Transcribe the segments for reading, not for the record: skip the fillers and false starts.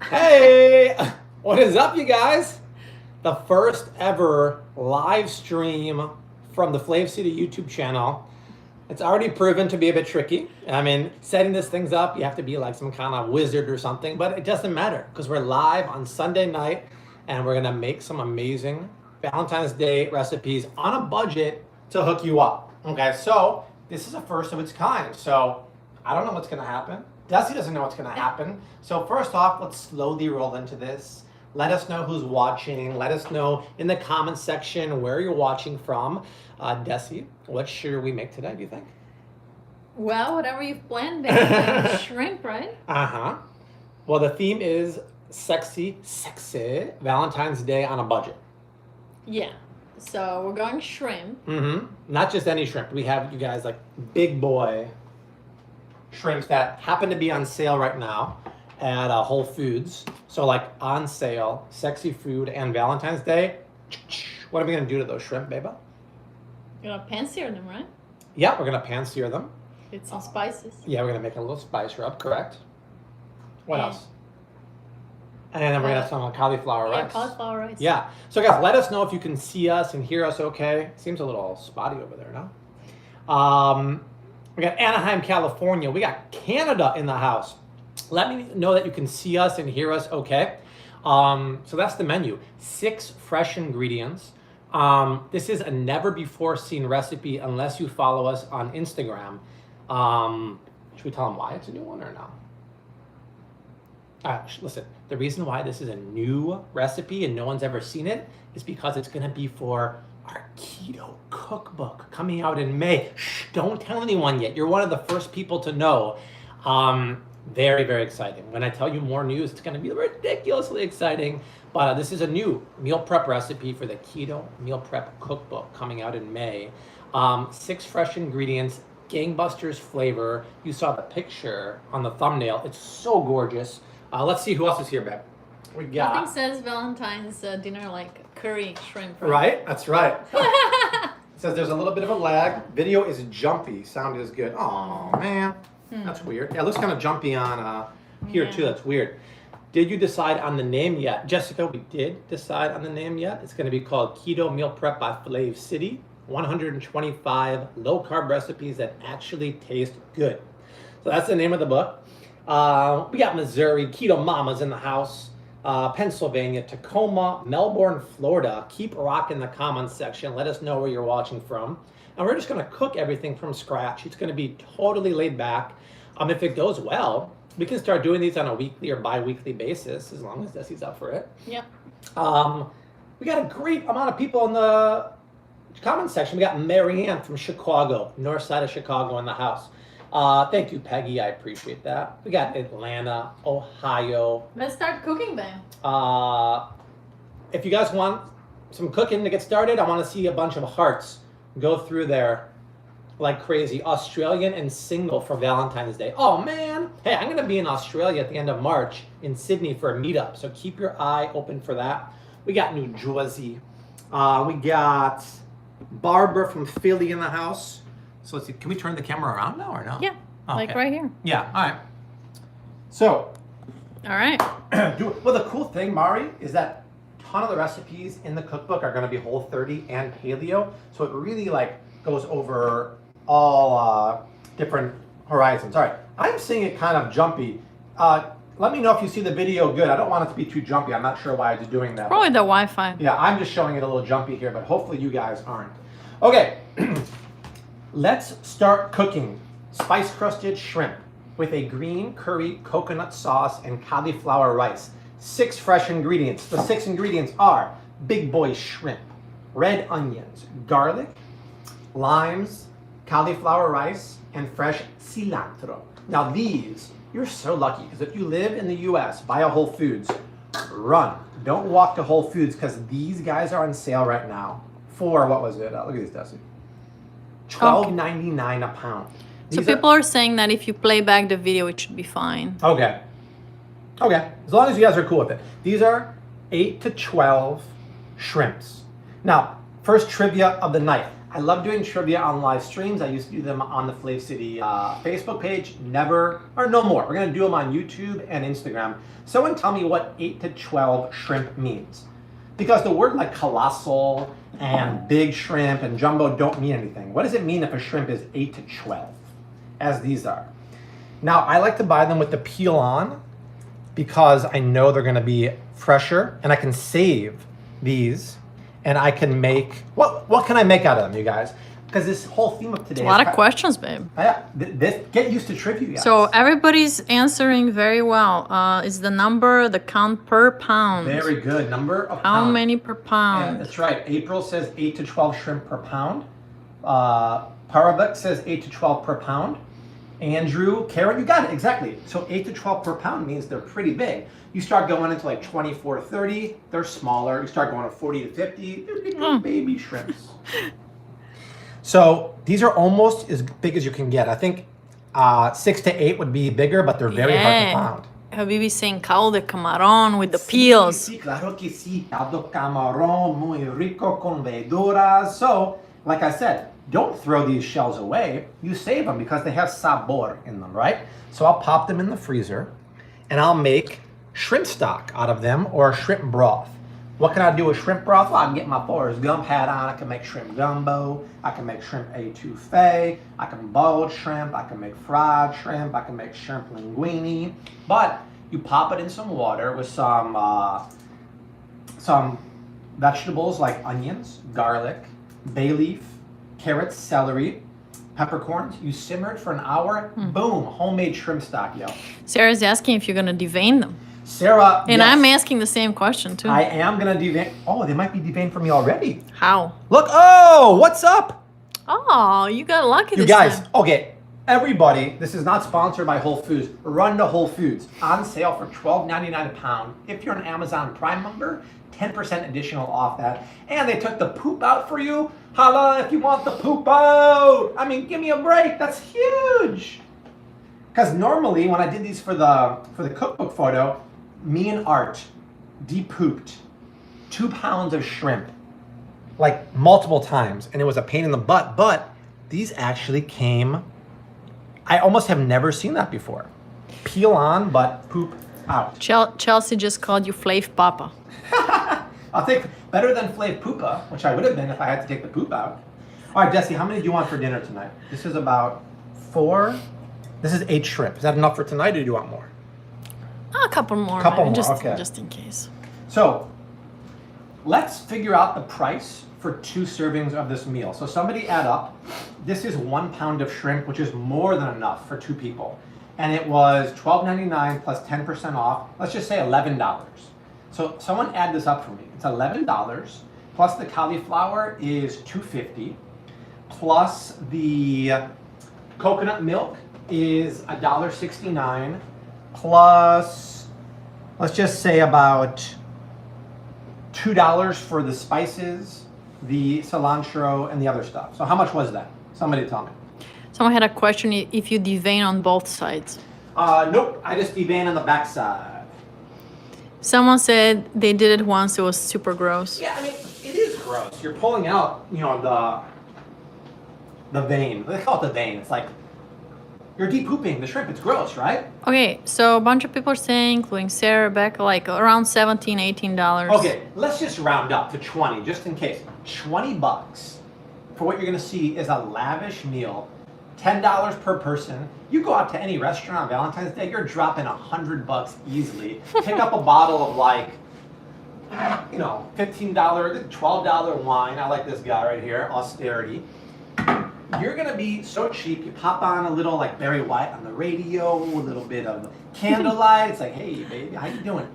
Hey, what is up, you guys? The first ever live stream from the Flav City YouTube channel. It's already proven to be a bit tricky. I mean, setting these things up, you have to be like some kind of wizard or something, but it doesn't matter because we're live on Sunday night and we're gonna make some amazing Valentine's Day recipes on a budget to hook you up. Okay, so this is a first of its kind. So I don't know what's gonna happen. Dessi doesn't know what's gonna happen. So first off, let's slowly roll into this. Let us know who's watching. Let us know in the comments section where you're watching from. Dessi, what should we make today, do you think? Well, whatever you've planned, baby. Shrimp, right? Uh-huh. Well, the theme is sexy Valentine's Day on a budget. Yeah. So we're going shrimp. Mm-hmm. Not just any shrimp. We have, you guys, like big boy shrimps that happen to be on sale right now at Whole Foods. So like on sale, sexy food and Valentine's Day. What are we gonna do to those shrimp, baby? You're gonna pan sear them, right? Yeah, we're gonna pan sear them. With some spices. Yeah, we're gonna make a little spice rub, correct? What And- else? And then we're gonna have some cauliflower Yeah, rice. cauliflower rice. Yeah. So guys, let us know if you can see us and hear us okay. Seems a little spotty over there now. We got Anaheim, California. We got Canada in the house. Let me know that you can see us and hear us okay. So that's the menu. 6 fresh ingredients. This is a never before seen recipe unless you follow us on Instagram. Should we tell them why it's a new one or no? Listen, the reason why this is a new recipe and no one's ever seen it is because it's gonna be for our keto cookbook coming out in May. Shh, don't tell anyone yet. You're one of the first people to know. Very, very exciting. When I tell you more news, it's gonna be ridiculously exciting. But this is a new meal prep recipe for the keto meal prep cookbook coming out in May. 6 fresh ingredients, gangbusters flavor. You saw the picture on the thumbnail. It's so gorgeous. Let's see who else is here, babe. We got. Nothing says Valentine's dinner like curry shrimp, right? Right? That's right. It says there's a little bit of a lag. Video is jumpy. Sound is good. Oh man, that's weird. Yeah, it looks kind of jumpy on here Yeah. too. That's weird. Did you decide on the name yet? Jessica, we did decide on the name yet. It's going to be called Keto Meal Prep by Flav City. 125 low-carb recipes that actually taste good. So that's the name of the book. We got Missouri, Keto Mamas in the house. Pennsylvania, Tacoma, Melbourne, Florida. Keep rocking the comments section. Let us know where you're watching from. And we're just going to cook everything from scratch. It's going to be totally laid back. If it goes well, we can start doing these on a weekly or bi-weekly basis as long as Dessi's up for it. Yep. We got a great amount of people in the comment section. We got Marianne from Chicago, north side of Chicago in the house. Thank you, Peggy. I appreciate that. We got Atlanta, Ohio. Let's start cooking then. If you guys want some cooking to get started, I want to see a bunch of hearts go through there like crazy. Australian and single for Valentine's Day. Oh man. Hey, I'm going to be in Australia at the end of March in Sydney for a meetup. So keep your eye open for that. We got New Jersey. We got Barbara from Philly in the house. So let's see, can we turn the camera around now or no? Yeah. Like right here. Yeah, all right. So, All right. well, the cool thing, Mari, is that a ton of the recipes in the cookbook are going to be Whole30 and Paleo. So it really like goes over all different horizons. All right, I'm seeing it kind of jumpy. Let me know if you see the video good. I don't want it to be too jumpy. I'm not sure why I'm just doing that. Probably the Wi-Fi. Yeah, I'm just showing it a little jumpy here, but hopefully you guys aren't. Okay, let's start cooking spice crusted shrimp with a green curry coconut sauce and cauliflower rice. 6 fresh ingredients. The 6 ingredients are big boy shrimp, red onions, garlic, limes, cauliflower rice, and fresh cilantro. Now these, you're so lucky because if you live in the US, buy a Whole Foods, run. Don't walk to Whole Foods because these guys are on sale right now for, what was it? Look at this, Dessi. $12.99 a pound. So These are- people are saying that if you play back the video, it should be fine. Okay. Okay. As long as you guys are cool with it. These are 8 to 12 shrimps. Now, first trivia of the night. I love doing trivia on live streams. I used to do them on the Flav City Facebook page. Never, or no more. We're going to do them on YouTube and Instagram. Someone tell me what 8 to 12 shrimp means. Because the word like colossal and big shrimp and jumbo don't mean anything. What does it mean if a shrimp is 8 to 12, as these are? Now, I like to buy them with the peel on because I know they're going to be fresher, and I can save these, and I can make, what can I make out of them, you guys? Because this whole theme of today A lot of questions, babe. Yeah, get used to trivia, guys. So everybody's answering very well. Is the number, the count per pound? Very good. Number of How pounds. many per pound? Yeah, that's right. April says 8 to 12 shrimp per pound. Parabek says 8 to 12 per pound. Andrew, Karen, you got it, exactly. So 8 to 12 per pound means they're pretty big. You start going into like 24, 30, they're smaller. You start going to 40 to 50, they're big baby shrimps. So these are almost as big as you can get. I think 6 to 8 would be bigger, but they're very hard to pound. Habibi saying caldo de camarón with the peels. Sí, claro que sí. Caldo camarón muy rico con verduras. So, like I said, don't throw these shells away. You save them because they have sabor in them, right? So I'll pop them in the freezer and I'll make shrimp stock out of them or shrimp broth. What can I do with shrimp broth? Well, I can get my Forrest Gump hat on. I can make shrimp gumbo. I can make shrimp etouffee. I can boiled shrimp. I can make fried shrimp. I can make shrimp linguine. But you pop it in some water with some vegetables like onions, garlic, bay leaf, carrots, celery, peppercorns. You simmer it for an hour. Boom, homemade shrimp stock, yo. Sarah's asking if you're gonna devein them. Sarah, And yes, I'm asking the same question too. I am gonna devein. Oh, they might be deveined for me already. How? Look, oh, what's up? Oh, you got lucky You this guys, time. okay, everybody, this is not sponsored by Whole Foods. Run to Whole Foods. On sale for $12.99 a pound. If you're an Amazon Prime member, 10% additional off that. And they took the poop out for you. Holla if you want the poop out. I mean, give me a break. That's huge. Because normally when I did these for the cookbook photo, me and Art de-pooped 2 pounds of shrimp, like multiple times, and it was a pain in the butt, but these actually came, I almost have never seen that before. Peel on, but poop out. Chelsea just called you Flav Papa. I'll take better than Flav Poopa, which I would have been if I had to take the poop out. All right, Dessi, how many do you want for dinner tonight? This is about 4. This is 8 shrimp. Is that enough for tonight, or do you want more? A couple more. Couple maybe, more, okay. Just in case. So let's figure out the price for 2 servings of this meal. So somebody add up. This is 1 pound of shrimp, which is more than enough for 2 people. And it was $12.99 plus 10% off. Let's just say $11. So someone add this up for me. It's $11 plus the cauliflower is $2.50 plus the coconut milk is $1.69 plus, let's just say about $2 for the spices, the cilantro, and the other stuff. So how much was that? Somebody tell me. Someone had a question if you devein on both sides. Nope, I just devein on the back side. Someone said they did it once. It was super gross. Yeah, I mean, it is gross. You're pulling out, you know, the vein. They call it the vein. It's like you're de-pooping the shrimp. It's gross, right? Okay, so a bunch of people are saying, including Sarah, Rebecca, like around $17, $18. Okay, let's just round up to 20, just in case. $20 for what you're gonna see is a lavish meal. $10 per person. You go out to any restaurant on Valentine's Day, you're dropping $100 easily. Pick up a bottle of like, you know, $15, $12 wine. I like this guy right here, Austerity. You're gonna be so cheap. You pop on a little like Barry White on the radio, a little bit of candlelight. It's like, hey baby, how you doing?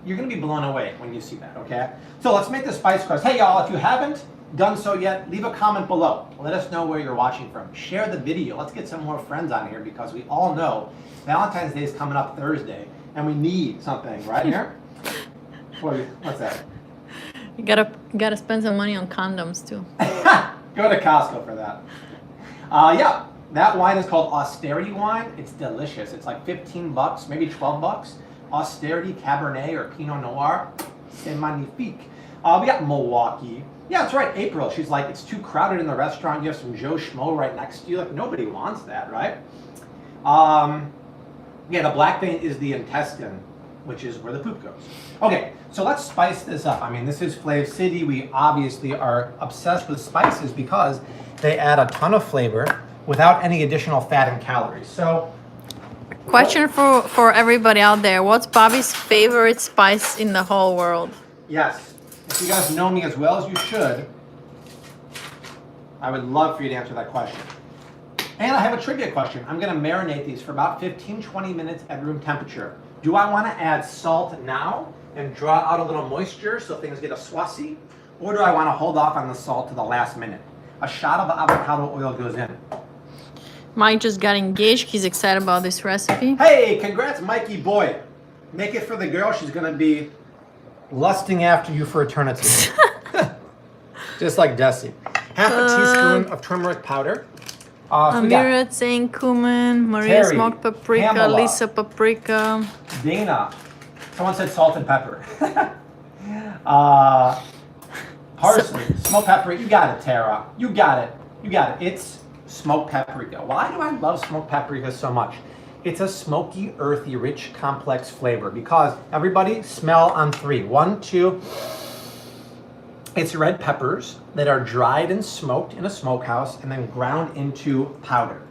You're gonna be blown away when you see that, okay? So let's make the spice crust. Hey y'all, if you haven't done so yet, leave a comment below. Let us know where you're watching from. Share the video. Let's get some more friends on here because we all know Valentine's Day is coming up Thursday and we need something, right here? What's that? You gotta spend some money on condoms too. Go to Costco for that. Yeah, that wine is called Austerity wine. It's delicious. It's like $15, maybe $12. Austerity Cabernet or Pinot Noir. C'est magnifique. We got Milwaukee. Yeah, that's right, April. She's like, it's too crowded in the restaurant. You have some Joe Schmo right next to you. Like, nobody wants that, right? Yeah, the black vein is the intestine, which is where the poop goes. Okay, so let's spice this up. I mean, this is Flav City. We obviously are obsessed with spices because they add a ton of flavor without any additional fat and calories. So, Question for everybody out there. What's Bobby's favorite spice in the whole world? yes, if you guys know me as well as you should, I would love for you to answer that question. And I have a trivia question. I'm going to marinate these for about 15-20 minutes at room temperature. Do I want to add salt now and draw out a little moisture so things get a swassi? Or do I want to hold off on the salt to the last minute? A shot of avocado oil goes in. Mike just got engaged. He's excited about this recipe. Hey, congrats, Mikey boy. Make it for the girl. She's going to be lusting after you for eternity. Just like Dessi. Half a teaspoon of turmeric powder. So we got Amira saying cumin, Maria Terry, smoked paprika, Pamela. Lisa paprika. Dana. Someone said salt and pepper. Parsley, smoked paprika. You got it, Tara. You got it. You got it. It's smoked paprika. Why do I love smoked paprika so much? It's a smoky, earthy, rich, complex flavor because everybody smell on 3. 1, 2. It's red peppers that are dried and smoked in a smokehouse and then ground into powder.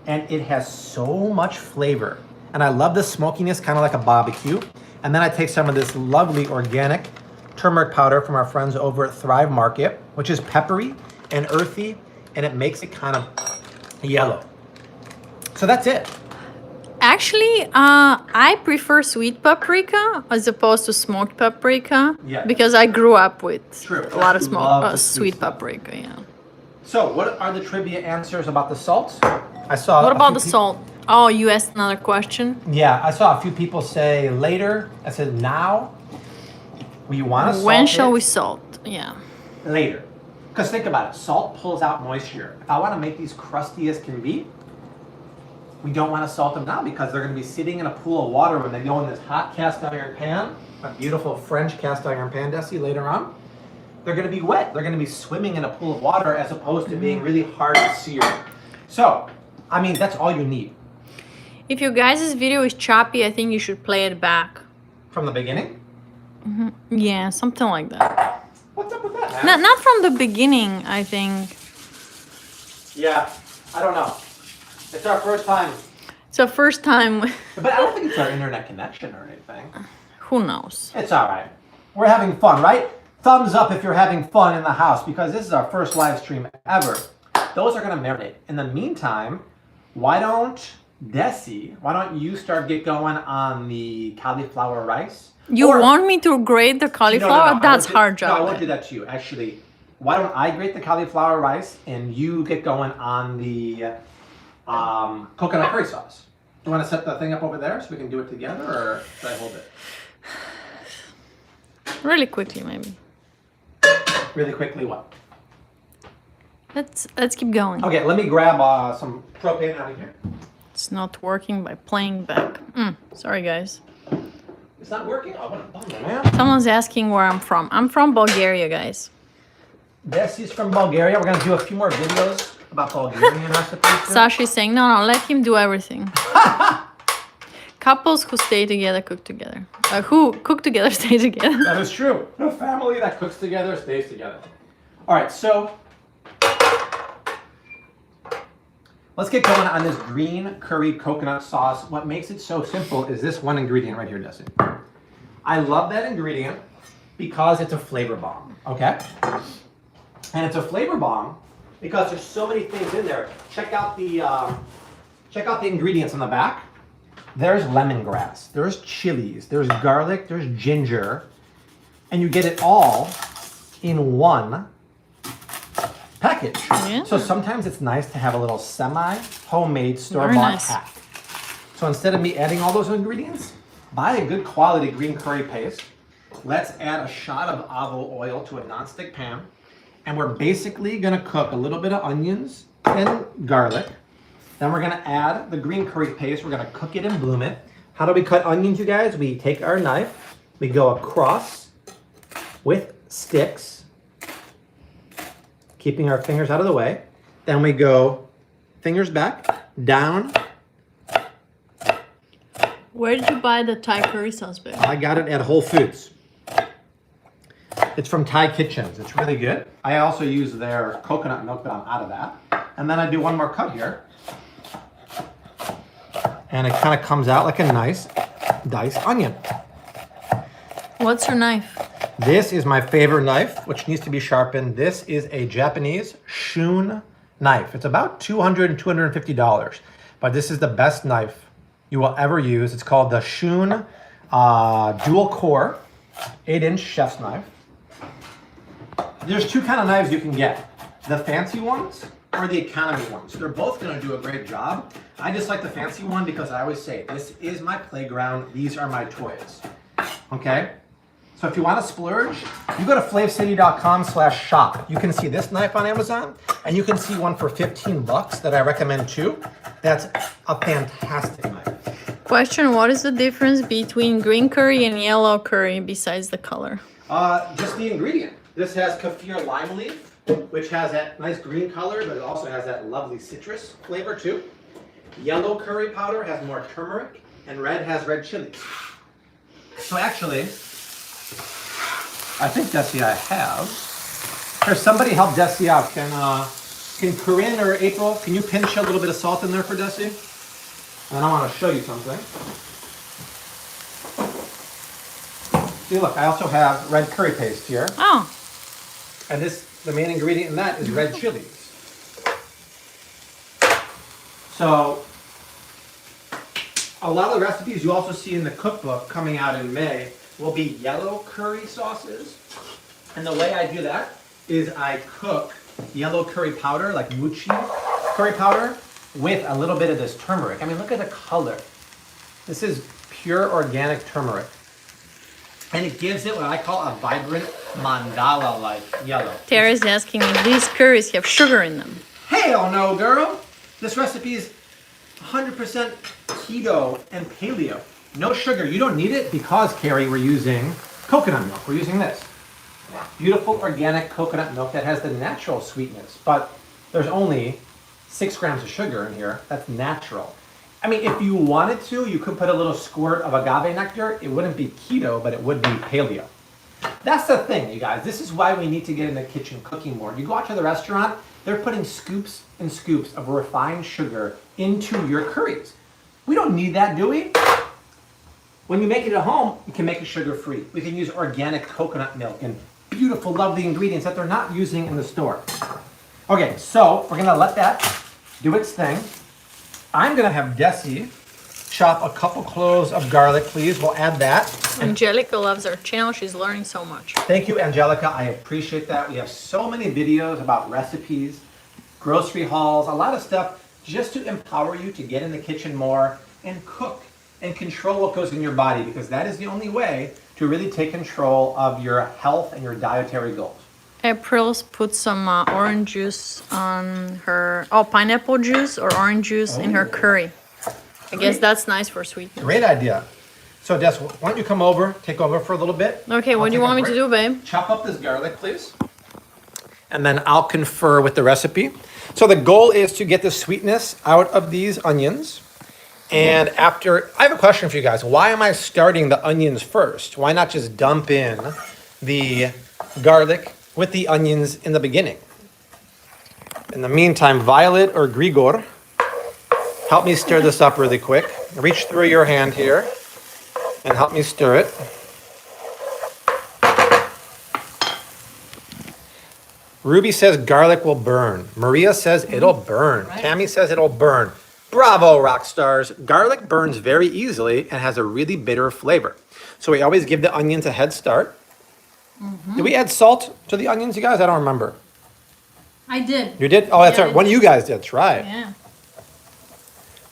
And it has so much flavor. And I love the smokiness, kind of like a barbecue. And then I take some of this lovely organic turmeric powder from our friends over at Thrive Market, which is peppery and earthy, and it makes it kind of yellow. So that's it. Actually, I prefer sweet paprika as opposed to smoked paprika. Yeah. Because I grew up with True. a lot of You love the sweet stuff. paprika. Yeah. So what are the trivia answers about the salt? I saw. What a about few the peop- salt? Oh, you asked another question. Yeah, I saw a few people say later. I said now. We want to salt When shall it we salt? Yeah. later. Because think about it, salt pulls out moisture. If I want to make these crusty as can be, we don't want to salt them now because they're going to be sitting in a pool of water when they go in this hot cast iron pan, a beautiful French cast iron pan, Dessi, later on. They're going to be wet. They're going to be swimming in a pool of water as opposed to being really hard and seared. So, I mean, that's all you need. If your guys' video is choppy, I think you should play it back. From the beginning? Yeah, something like that. What's up with that, man? Not from the beginning, I think. Yeah, I don't know. It's our first time. It's the first time. But I don't think it's our internet connection or anything. Who knows? It's all right. We're having fun, right? Thumbs up if you're having fun in the house because this is our first live stream ever. Those are going to marinate. In the meantime, why don't you get going on the cauliflower rice? You Or- want me to grate the cauliflower? No, That's I won't hard do, No, I job. won't do that to you. Actually, why don't I grate the cauliflower rice and you get going on the coconut curry sauce? Do you want to set the thing up over there so we can do it together, or should I hold it? Really quickly, maybe. Really quickly, what? Let's keep going. Okay, let me grab some propane out of here. It's not working by playing back. Sorry, guys. It's not working? Oh, what a bummer, man. Someone's asking where I'm from. I'm from Bulgaria, guys. Dessi's from Bulgaria. We're going to do a few more videos about Bulgarian recipes. Sasha's saying, no, let him do everything. Couples who stay together cook together. Who cook together stay together. That is true. A family that cooks together stays together. All right, so let's get going on this green curry coconut sauce. What makes it so simple is this one ingredient right here, Dessi. I love that ingredient because it's a flavor bomb, okay? And it's a flavor bomb because there's so many things in there. Check out the ingredients on the back. There's lemongrass, there's chilies, there's garlic, there's ginger, and you get it all in one package. Yeah. So sometimes it's nice to have a little semi-homemade Very store-bought nice. pack. So instead of me adding all those ingredients, buy a good quality green curry paste. Let's add a shot of olive oil to a nonstick pan. And we're basically gonna cook a little bit of onions and garlic. Then we're gonna add the green curry paste. We're gonna cook it and bloom it. How do we cut onions, you guys? We take our knife, we go across with sticks, keeping our fingers out of the way. Then we go fingers back, down. Where did you buy the Thai curry sauce, babe? I got it at Whole Foods. It's from Thai Kitchens. It's really good. I also use their coconut milk, but I'm out of that. And then I do one more cut here. And it kind of comes out like a nice diced onion. What's your knife? This is my favorite knife, which needs to be sharpened. This is a Japanese Shun knife. It's about $200 $250, but this is the best knife you will ever use. It's called the Shun dual core 8-inch chef's knife. There's two kind of knives you can get. The fancy ones or the economy ones. They're both gonna do a great job. I just like the fancy one because I always say, this is my playground. These are my toys, okay? So if you want to splurge, you go to flavecity.com/shop. You can see this knife on Amazon, and you can see one for $15 that I recommend too. That's a fantastic knife. Question, what is the difference between green curry and yellow curry besides the color? Just the ingredient. This has kaffir lime leaf, which has that nice green color, but it also has that lovely citrus flavor too. Yellow curry powder has more turmeric, and red has red chilies. So actually, I think Dessi I have. Here, somebody help Dessi out. Can Corinne or April, can you pinch a little bit of salt in there for Dessi? And I want to show you something. See, look, I also have red curry paste here. Oh. And the main ingredient in that is red chilies. So, a lot of the recipes you also see in the cookbook coming out in May will be yellow curry sauces. And the way I do that is I cook yellow curry powder, like mochi curry powder, with a little bit of this turmeric. I mean, look at the color. This is pure organic turmeric. And it gives it what I call a vibrant mandala-like yellow. Tara's asking if these curries have sugar in them. Hell no, girl! This recipe is 100% keto and paleo. No sugar. You don't need it because, Carrie, we're using coconut milk. We're using this. Beautiful organic coconut milk that has the natural sweetness. But there's only 6 grams of sugar in here. That's natural. I mean, if you wanted to, you could put a little squirt of agave nectar. It wouldn't be keto, but it would be paleo. That's the thing, you guys. This is why we need to get in the kitchen cooking more. You go out to the restaurant, they're putting scoops and scoops of refined sugar into your curries. We don't need that, do we? When you make it at home, you can make it sugar-free. We can use organic coconut milk and beautiful, lovely ingredients that they're not using in the store. Okay, so we're gonna let that do its thing. I'm gonna have Dessi chop a couple cloves of garlic, please. We'll add that. Angelica loves our channel. She's learning so much. Thank you, Angelica. I appreciate that. We have so many videos about recipes, grocery hauls, a lot of stuff just to empower you to get in the kitchen more and cook and control what goes in your body, because that is the only way to really take control of your health and your dietary goals. April's put some orange juice on her, pineapple juice or orange juice in her curry. I guess that's nice for sweetness. Great idea. So, Des, why don't you come over, take over for a little bit? Okay, what do you want me to do, babe? Chop up this garlic, please. And then I'll confer with the recipe. So the goal is to get the sweetness out of these onions. And after, I have a question for you guys. Why am I starting the onions first? Why not just dump in the garlic with the onions in the beginning? In the meantime, Violet or Grigor, help me stir this up really quick. Reach through your hand here and help me stir it. Ruby says garlic will burn. Maria says it'll burn. Right. Tammy says it'll burn. Bravo, rock stars. Garlic burns very easily and has a really bitter flavor. So we always give the onions a head start. Mm-hmm. Did we add salt to the onions, you guys? I don't remember. I did. You did? Oh, that's Yeah, right. One of you guys did. That's right. Yeah.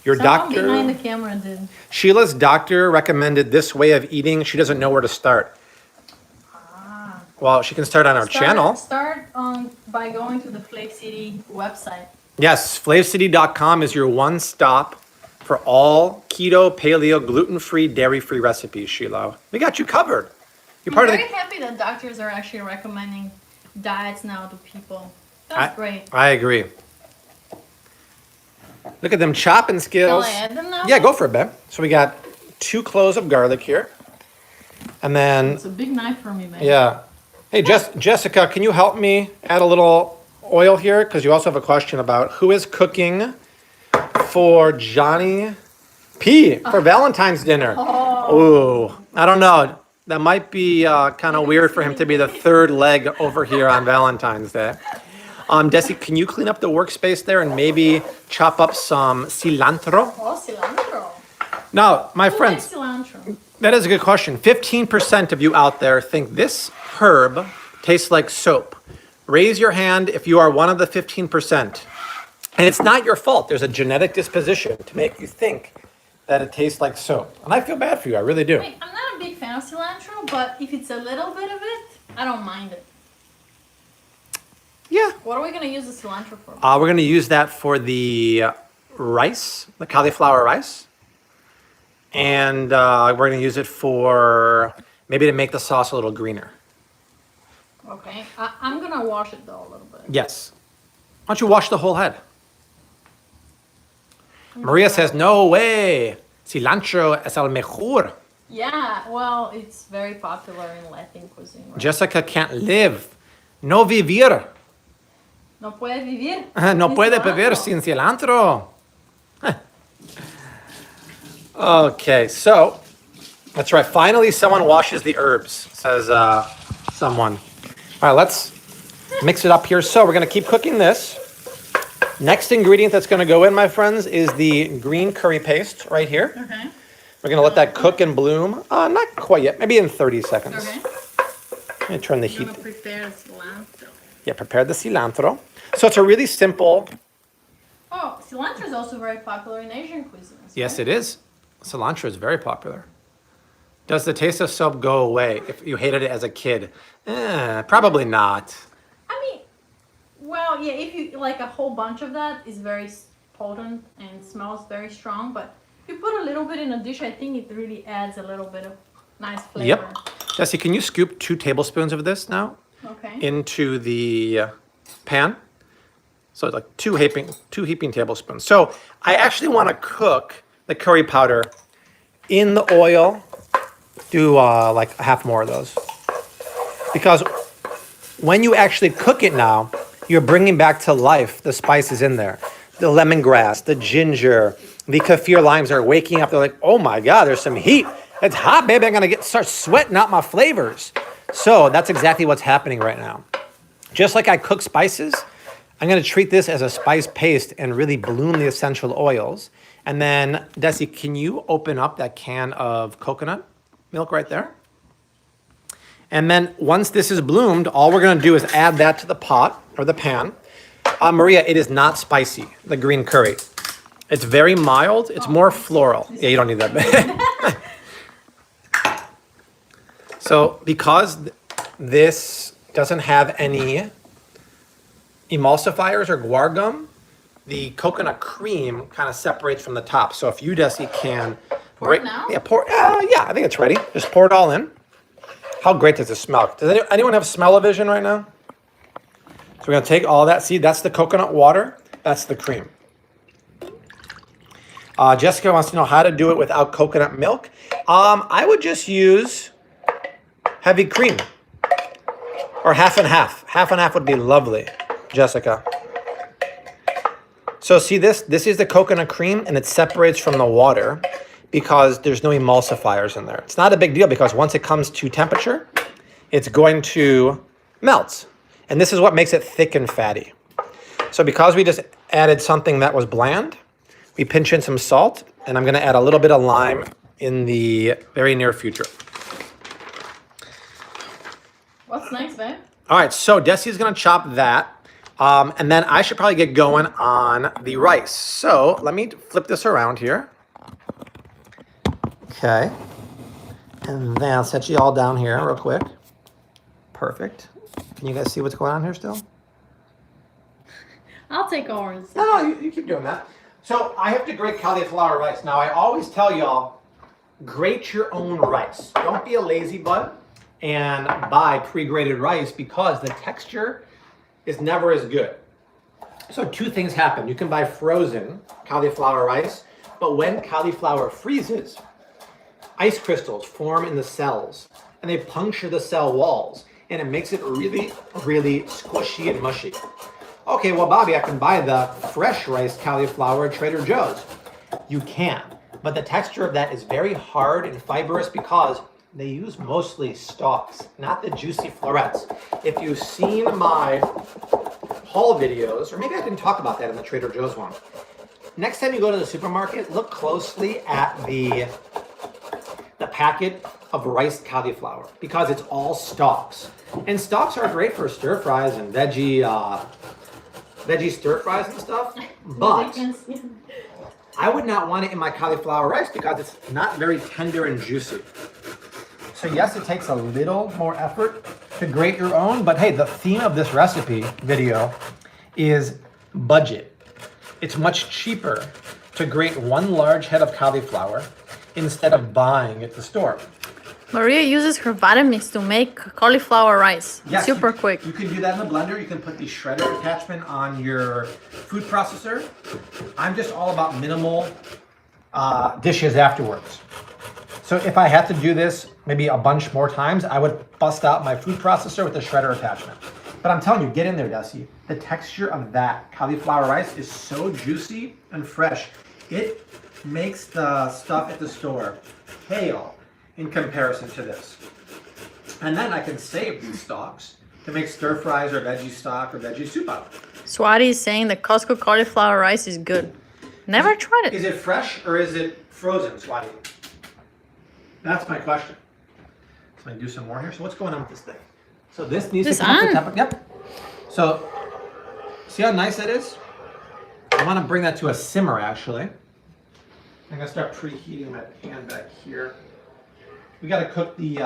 Your Someone doctor, behind the camera did. Sheila's doctor recommended this way of eating. She doesn't know where to start. Well, she can start on our channel. Start by going to the Flake City website. Yes, flavecity.com is your one stop for all keto, paleo, gluten-free, dairy-free recipes, Sheila. We got you covered. You're I'm part of very the... happy that doctors are actually recommending diets now to people. That's great. I agree. Look at them chopping skills. Shall I add them now? Yeah, go for it, babe. So we got 2 cloves of garlic here. And then, It's a big knife for me, man. yeah. Hey, Jessica, can you help me add a little oil here? Because you also have a question about who is cooking for Johnny P for Valentine's dinner. Ooh, I don't know. That might be kind of weird for him to be the 3rd leg over here on Valentine's Day. Dessi, can you clean up the workspace there and maybe chop up some cilantro? Oh, cilantro. Now, my Who friends, likes cilantro? that is a good question. 15% of you out there think this herb tastes like soap. Raise your hand if you are one of the 15%. And it's not your fault. There's a genetic disposition to make you think that it tastes like soap. And I feel bad for you. I really do. Wait, I'm not a big fan of cilantro, but if it's a little bit of it, I don't mind it. Yeah. What are we going to use the cilantro for? We're going to use that for the rice, the cauliflower rice. And we're going to use it for maybe to make the sauce a little greener. Okay. I'm going to wash it though a little bit. Yes. Why don't you wash the whole head? Maria says, no way. Cilantro es el mejor. Yeah, well, it's very popular in Latin cuisine. Right? Jessica can't live. No vivir. No puede vivir. No sin puede cilantro. vivir sin cilantro. Okay, so that's right. Finally, someone washes the herbs, says someone. All right, let's mix it up here. So we're going to keep cooking this. Next ingredient that's going to go in, my friends, is the green curry paste right here. Okay. We're going to let that cook and bloom. Not quite yet, maybe in 30 seconds. Okay. Let me turn the heat. I'm going to prepare cilantro. Yeah, prepare the cilantro. So it's a really simple. Oh, cilantro is also very popular in Asian cuisines. Yes, it is. Cilantro is very popular. Does the taste of soap go away if you hated it as a kid? Probably not. I mean, well, yeah, if you like a whole bunch of that is very potent and smells very strong, but if you put a little bit in a dish, I think it really adds a little bit of nice flavor. Yep. Jesse, can you scoop 2 tablespoons of this now Okay. into the pan? So like 2 heaping tablespoons. So I actually want to cook the curry powder in the oil. Do like a half more of those. Because when you actually cook it now, you're bringing back to life the spices in there. The lemongrass, the ginger, the kaffir limes are waking up. They're like, oh my God, there's some heat. It's hot, baby. I'm going to start sweating out my flavors. So that's exactly what's happening right now. Just like I cook spices, I'm going to treat this as a spice paste and really bloom the essential oils. And then, Dessi, can you open up that can of coconut milk right there? And then once this is bloomed, all we're going to do is add that to the pot or the pan. Maria, it is not spicy, the green curry. It's very mild. It's more floral. Yeah, you don't need that. So because this doesn't have any emulsifiers or guar gum, the coconut cream kind of separates from the top. So if you, Dessi, can Pour it now? Yeah, yeah, I think it's ready. Just pour it all in. How great does it smell? Does anyone have smell-o-vision right now? So we're gonna take all that. See, that's the coconut water. That's the cream. Jessica wants to know how to do it without coconut milk. I would just use heavy cream or half and half. Half and half would be lovely, Jessica. So see this? This is the coconut cream and it separates from the water because there's no emulsifiers in there. It's not a big deal because once it comes to temperature, it's going to melt. And this is what makes it thick and fatty. So because we just added something that was bland, we pinch in some salt, and I'm gonna add a little bit of lime in the very near future. What's next, babe? All right, so Desi's gonna chop that. And then I should probably get going on the rice. So let me flip this around here. Okay. And then I'll set you all down here real quick. Perfect. Can you guys see what's going on here still? I'll take ours. No, you keep doing that. So I have to grate cauliflower rice. Now I always tell y'all, grate your own rice. Don't be a lazy bud and buy pre-grated rice because the texture is never as good. So two things happen. You can buy frozen cauliflower rice, but when cauliflower freezes, ice crystals form in the cells and they puncture the cell walls and it makes it really, really squishy and mushy. Okay, well, Bobby, I can buy the fresh rice cauliflower at Trader Joe's. You can, but the texture of that is very hard and fibrous because they use mostly stalks, not the juicy florets. If you've seen my haul videos, or maybe I didn't talk about that in the Trader Joe's one. Next time you go to the supermarket, look closely at the packet of riced cauliflower because it's all stalks. And stalks are great for stir fries and veggie stir fries and stuff, but I would not want it in my cauliflower rice because it's not very tender and juicy. So yes, it takes a little more effort to grate your own, but hey, the theme of this recipe video is budget. It's much cheaper to grate one large head of cauliflower instead of buying at the store. Maria uses her Vitamix to make cauliflower rice. Yes, Super quick. You can do that in the blender. You can put the shredder attachment on your food processor. I'm just all about minimal dishes afterwards. So if I had to do this maybe a bunch more times, I would bust out my food processor with the shredder attachment. But I'm telling you, get in there, Dessi. The texture of that cauliflower rice is so juicy and fresh. It makes the stuff at the store pale in comparison to this. And then I can save these stalks to make stir fries or veggie stock or veggie soup out of. Swati is saying the Costco cauliflower rice is good. Never tried it. Is it fresh or is it frozen, Swati? That's my question. So I do some more here. So what's going on with this thing? So this needs to come up to temperature. Yep. So see how nice that is? I want to bring that to a simmer actually. I'm gonna start preheating my pan back here. We gotta cook the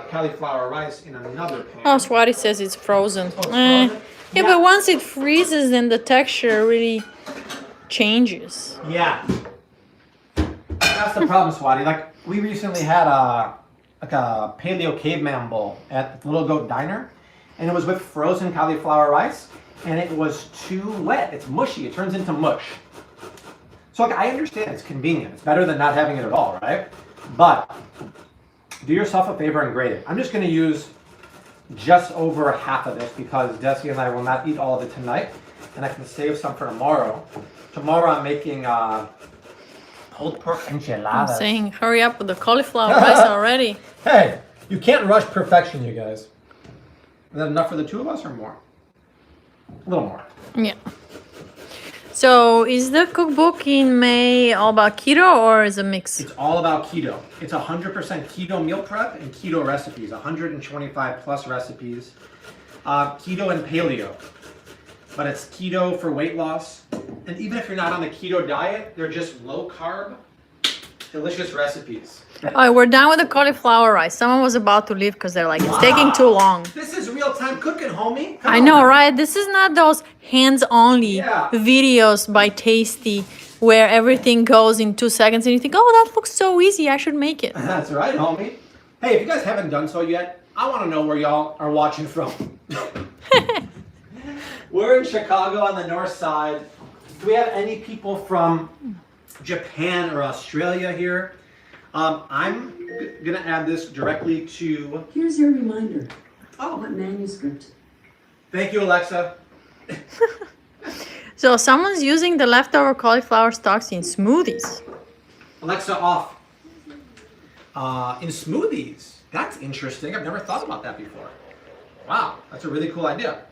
cauliflower rice in another pan. Oh, Swati says it's frozen. Oh, it's frozen? Yeah, but once it freezes, then the texture really changes. Yeah. That's the problem, Swati. Like we recently had a paleo caveman bowl at the Little Goat Diner, and it was with frozen cauliflower rice, and it was too wet. It's mushy. It turns into mush. So like, I understand it's convenient. It's better than not having it at all, right? But do yourself a favor and grate it. I'm just going to use just over half of this because Dessi and I will not eat all of it tonight, and I can save some for tomorrow. Tomorrow I'm making pulled pork enchiladas. I'm saying, hurry up with the cauliflower rice already. Hey, you can't rush perfection, you guys. Is that enough for the two of us or more? A little more. Yeah. So is the cookbook in May all about keto or is it a mix? It's all about keto. It's 100% keto meal prep and keto recipes, 125 plus recipes. Keto and paleo. But it's keto for weight loss. And even if you're not on the keto diet, they're just low carb, delicious recipes. All right, we're done with the cauliflower rice. Someone was about to leave because they're like, it's taking too long. This is real-time cooking, homie. Come I on know, now. right? This is not those hands-only Yeah. videos by Tasty where everything goes in 2 seconds and you think, oh, that looks so easy. I should make it. That's right, homie. Hey, if you guys haven't done so yet, I want to know where y'all are watching from. We're in Chicago on the north side. Do we have any people from Japan or Australia here? I'm going to add this directly to... Here's your reminder. Oh, What manuscript? thank you, Alexa. So someone's using the leftover cauliflower stalks in smoothies. Alexa, off. In smoothies. That's interesting. I've never thought about that before. Wow, that's a really cool idea.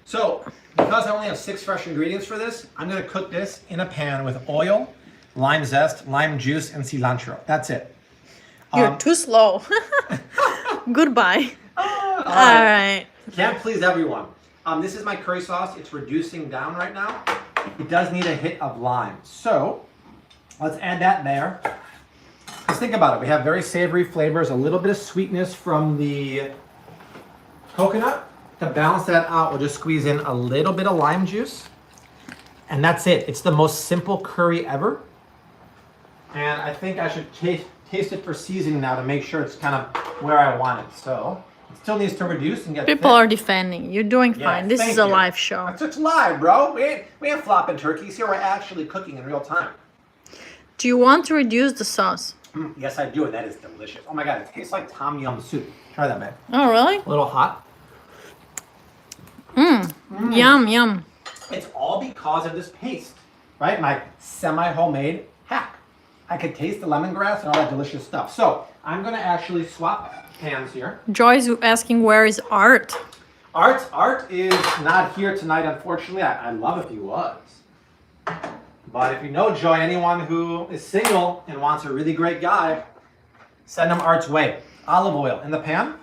So, because I only have 6 fresh ingredients for this, I'm going to cook this in a pan with oil, lime zest, lime juice, and cilantro. That's it. You're too slow. Goodbye. All All right. Can't please everyone. This is my curry sauce. It's reducing down right now. It does need a hit of lime. So, let's add that there. Let's think about it. We have very savory flavors, a little bit of sweetness from the coconut. To balance that out, we'll just squeeze in a little bit of lime juice. And that's it. It's the most simple curry ever. And I think I should taste it for seasoning now to make sure it's kind of where I want it. So Still needs to reduce and get People thick. are defending. You're doing fine. This thank is a you. live show. It's live, bro. We ain't flopping turkeys here. We're actually cooking in real time. Do you want to reduce the sauce? Yes, I do, and that is delicious. Oh my god, it tastes like tom yum soup. Try that, babe. Oh, really? A little hot. Yum, yum. It's all because of this paste, right? My semi-homemade hack. I could taste the lemongrass and all that delicious stuff. So I'm gonna actually swap pans here. Joy's asking where is Art? Art is not here tonight, unfortunately. I'd love if he was. But if you know Joy, anyone who is single and wants a really great guy, send him Art's way. Olive oil in the pan.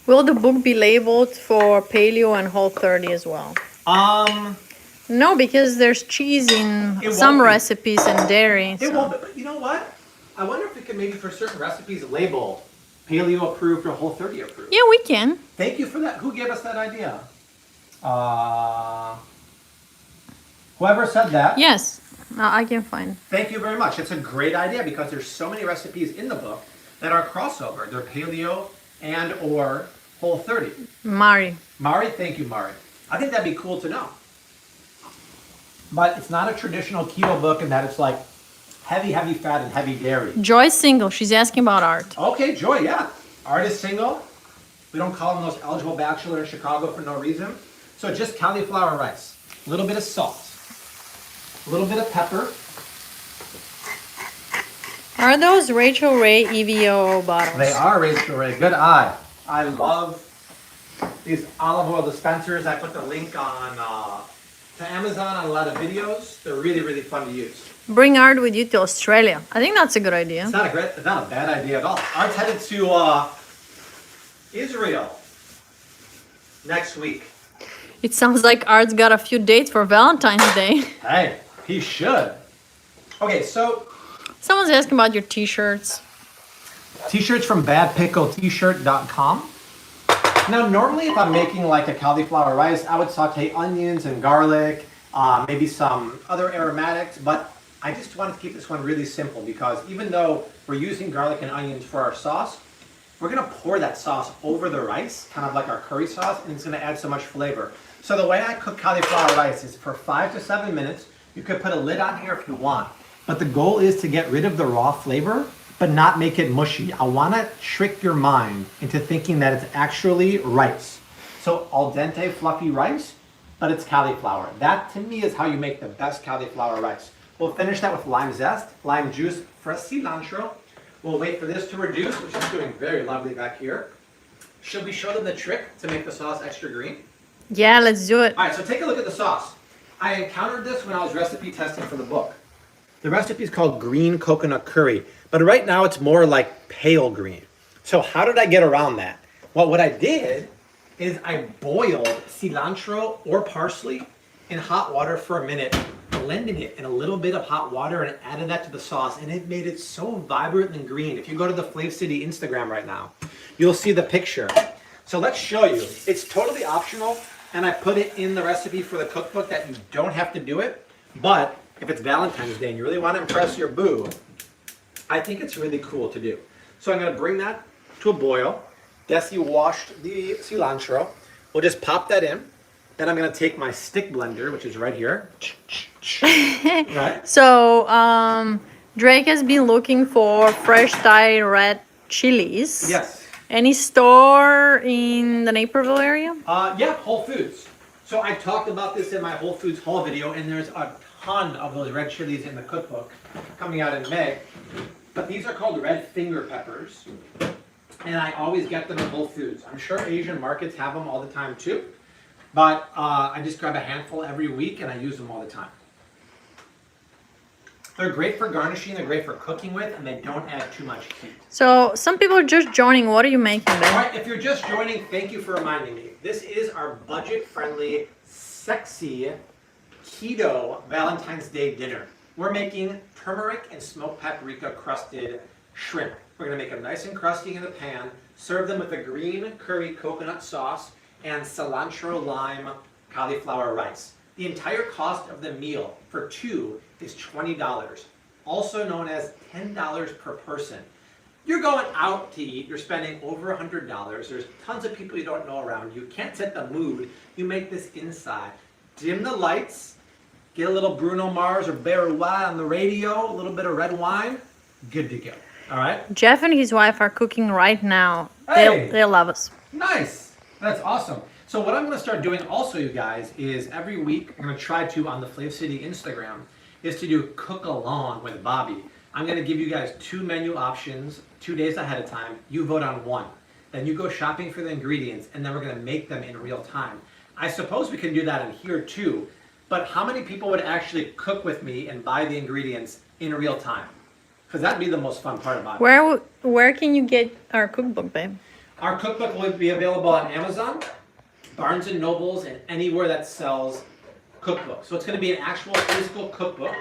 Will the book be labeled for paleo and Whole30 as well? No, because there's cheese in It some won't be. recipes and dairy. It won't, but you know what? I wonder if we could maybe for certain recipes label paleo approved or Whole30 approved. Yeah, we can. Thank you for that. Who gave us that idea? Whoever said that. Yes, I can find. Thank you very much. It's a great idea because there's so many recipes in the book that are crossover. They're paleo and or Whole30. Mari. Mari, thank you, Mari. I think that'd be cool to know. But it's not a traditional keto book in that it's like heavy fat and heavy dairy. Joy's single. She's asking about Art. Okay, Joy, yeah. Art is single. We don't call him the most eligible bachelor in Chicago for no reason. So just cauliflower rice, a little bit of salt, a little bit of pepper. Are those Rachel Ray EVO bottles? They are Rachel Ray. Good eye. I love these olive oil dispensers. I put the link on to Amazon on a lot of videos. They're really fun to use. Bring Art with you to Australia. I think that's a good idea. It's not a bad idea at all. Art's headed to Israel next week. It sounds like Art's got a few dates for Valentine's Day. Hey, he should. Okay, so Someone's asking about your t-shirts. t-shirts from badpicklettshirt.com. Now, normally if I'm making like a cauliflower rice, I would saute onions and garlic, maybe some other aromatics, but I just wanted to keep this one really simple because even though we're using garlic and onions for our sauce, we're gonna pour that sauce over the rice, kind of like our curry sauce, and it's gonna add so much flavor. So the way I cook cauliflower rice is for 5 to 7 minutes. You could put a lid on here if you want, but the goal is to get rid of the raw flavor, but not make it mushy. I wanna trick your mind into thinking that it's actually rice. So al dente fluffy rice, but it's cauliflower. That to me is how you make the best cauliflower rice. We'll finish that with lime zest, lime juice, fresh cilantro. We'll wait for this to reduce, which is doing very lovely back here. Should we show them the trick to make the sauce extra green? Yeah, let's do it. All right, so take a look at the sauce. I encountered this when I was recipe testing for the book. The recipe is called green coconut curry, but right now it's more like pale green. So how did I get around that? Well, what I did is I boiled cilantro or parsley in hot water for a minute, blended it in a little bit of hot water and added that to the sauce, and it made it so vibrant and green. If you go to the Flav City Instagram right now, you'll see the picture. So let's show you. It's totally optional, and I put it in the recipe for the cookbook that you don't have to do it, but if it's Valentine's Day and you really want to impress your boo, I think it's really cool to do. So I'm going to bring that to a boil. Dessi washed the cilantro. We'll just pop that in. Then I'm going to take my stick blender, which is right here. Right? So, Drake has been looking for fresh Thai red chilies. Yes. Any store in the Naperville area? Yeah, Whole Foods. So I talked about this in my Whole Foods haul video, and there's a ton of those red chilies in the cookbook coming out in May. But these are called red finger peppers, and I always get them at Whole Foods. I'm sure Asian markets have them all the time too, but I just grab a handful every week and I use them all the time. They're great for garnishing, they're great for cooking with, and they don't add too much heat. So, some people are just joining. What are you making, All Ben? right, if you're just joining, thank you for reminding me. This is our budget-friendly, sexy, keto Valentine's Day dinner. We're making turmeric and smoked paprika crusted shrimp. We're gonna make them nice and crusty in the pan, serve them with a green curry coconut sauce and cilantro lime cauliflower rice. The entire cost of the meal for two is $20, also known as $10 per person. you're going out to eat, you're spending over $100, there's tons of people you don't know around you, can't set the mood, you make this inside. Dim the lights, get a little Bruno Mars or Barry on the radio, a little bit of red wine, good to go. All right? Jeff and his wife are cooking right now. Hey! They love us. Nice. That's awesome. So what I'm going to start doing also, you guys, is every week, I'm going to try to, on the Flav City Instagram, is to do cook along with Bobby. I'm going to give you guys 2 menu options 2 days ahead of time. You vote on one. Then you go shopping for the ingredients, and then we're going to make them in real time. I suppose we can do that in here too, but how many people would actually cook with me and buy the ingredients in real time? Because that'd be the most fun part about it. Where can you get our cookbook, babe? Our cookbook will be available on Amazon, Barnes & Nobles, and anywhere that sells cookbooks. So it's going to be an actual physical cookbook,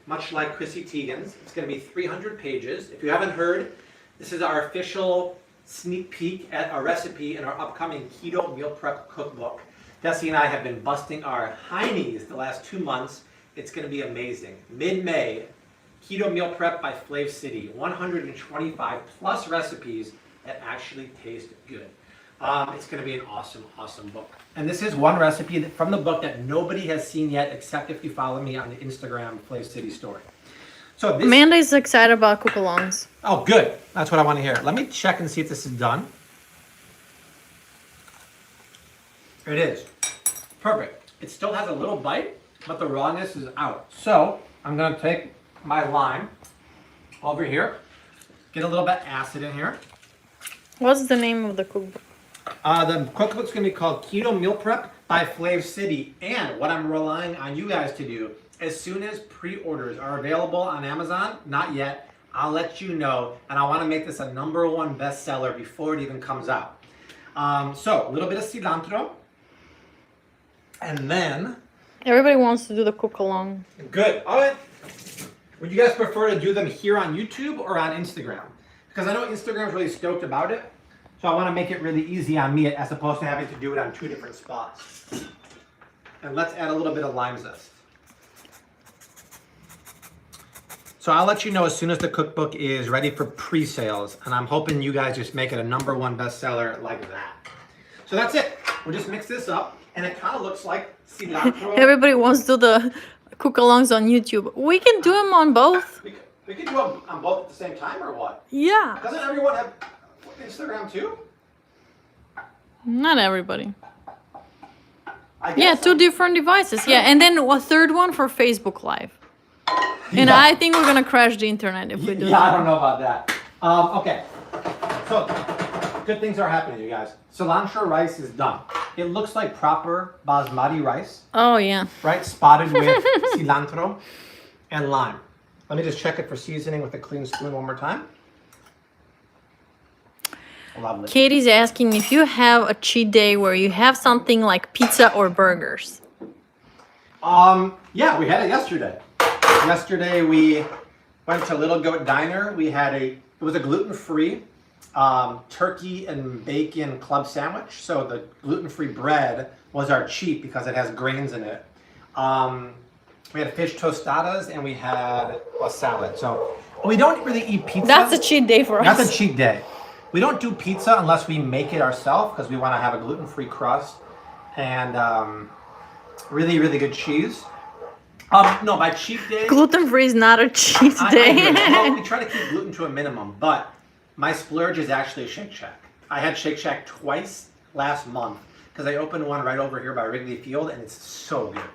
much like Chrissy Teigen's. It's going to be 300 pages. If you haven't heard, this is our official sneak peek at a recipe in our upcoming keto meal prep cookbook. Dessi and I have been busting our heinies the last 2 months. It's going to be amazing. Mid-May, keto meal prep by Flav City. 125 plus recipes that actually taste good. It's going to be an awesome, awesome book. And this is one recipe from the book that nobody has seen yet, except if you follow me on the Instagram Flav City story. So this, Amanda is excited about cook-alongs. oh, good. That's what I want to hear. Let me check and see if this is done. It is. Perfect. It still has a little bite, but the rawness is out. So I'm going to take my lime over here, get a little bit acid in here. What's the name of the cookbook? The cookbook's going to be called Keto Meal Prep by Flav City. And what I'm relying on you guys to do, as soon as pre-orders are available on Amazon, not yet, I'll let you know. And I want to make this a #1 bestseller before it even comes out. So a little bit of cilantro. And then... Everybody wants to do the cook-along. Good. All right. Would you guys prefer to do them here on YouTube or on Instagram? Because I know Instagram's really stoked about it. So I want to make it really easy on me as opposed to having to do it on 2 different spots. And let's add a little bit of lime zest. So I'll let you know as soon as the cookbook is ready for pre-sales. And I'm hoping you guys just make it a #1 bestseller like that. So that's it. We'll just mix this up. And it kind of looks like cilantro. Everybody wants to do the cook-alongs on YouTube. We can do them on both. We can do them on both at the same time or what? Yeah. Doesn't everyone have Instagram too? Not everybody. I Yeah, guess 2 different devices. Yeah, and then a third one for Facebook Live. And Yeah. I think we're gonna crash the internet if we do Yeah, I that. don't know about that. Okay, so good things are happening, you guys. Cilantro rice is done. It looks like proper basmati rice, Oh yeah. right? Spotted with cilantro and lime. Let me just check it for seasoning with a clean spoon one more time. Lovely. Katie's asking if you have a cheat day where you have something like pizza or burgers. Yeah, we had it yesterday. Yesterday we went to Little Goat Diner. We had it was a gluten-free turkey and bacon club sandwich. So the gluten-free bread was our cheat because it has grains in it. We had fish tostadas and we had a salad. So we don't really eat pizza. That's a cheat day for us. That's a cheat day. We don't do pizza unless we make it ourselves because we want to have a gluten-free crust and really, really good cheese. No, my cheat day... Gluten-free is not a cheat day. Well, we try to keep gluten to a minimum, but my splurge is actually Shake Shack. I had Shake Shack twice last month because I opened one right over here by Wrigley Field and it's so good.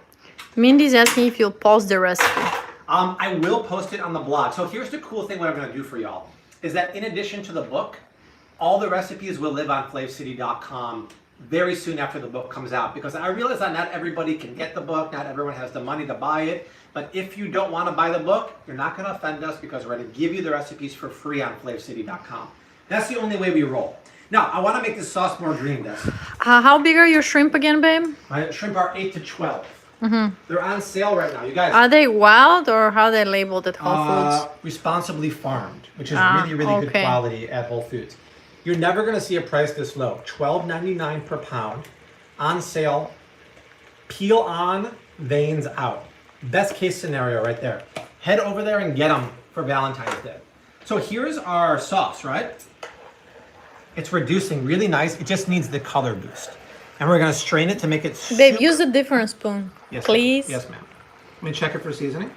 Mindy's asking if you'll pause the recipe. I will post it on the blog. So here's the cool thing what I'm going to do for y'all is that in addition to the book, all the recipes will live on flavcity.com very soon after the book comes out because I realize that not everybody can get the book, not everyone has the money to buy it, but if you don't want to buy the book, you're not going to offend us because we're going to give you the recipes for free on flavcity.com. That's the only way we roll. Now, I want to make this sauce more green, Des. How big are your shrimp again, babe? My shrimp are 8 to 12. They're on sale right now, you guys. Are they wild or how are they labeled at Whole Foods? Responsibly farmed, which is really, really good quality at Whole Foods. You're never going to see a price this low. $12.99 per pound, on sale, peel on, veins out. Best case scenario right there. Head over there and get them for Valentine's Day. So here's our sauce, right? It's reducing really nice. It just needs the color boost. And we're gonna strain it to make it Babe, use a different spoon, yes, please. Yes, ma'am. Let me check it for seasoning.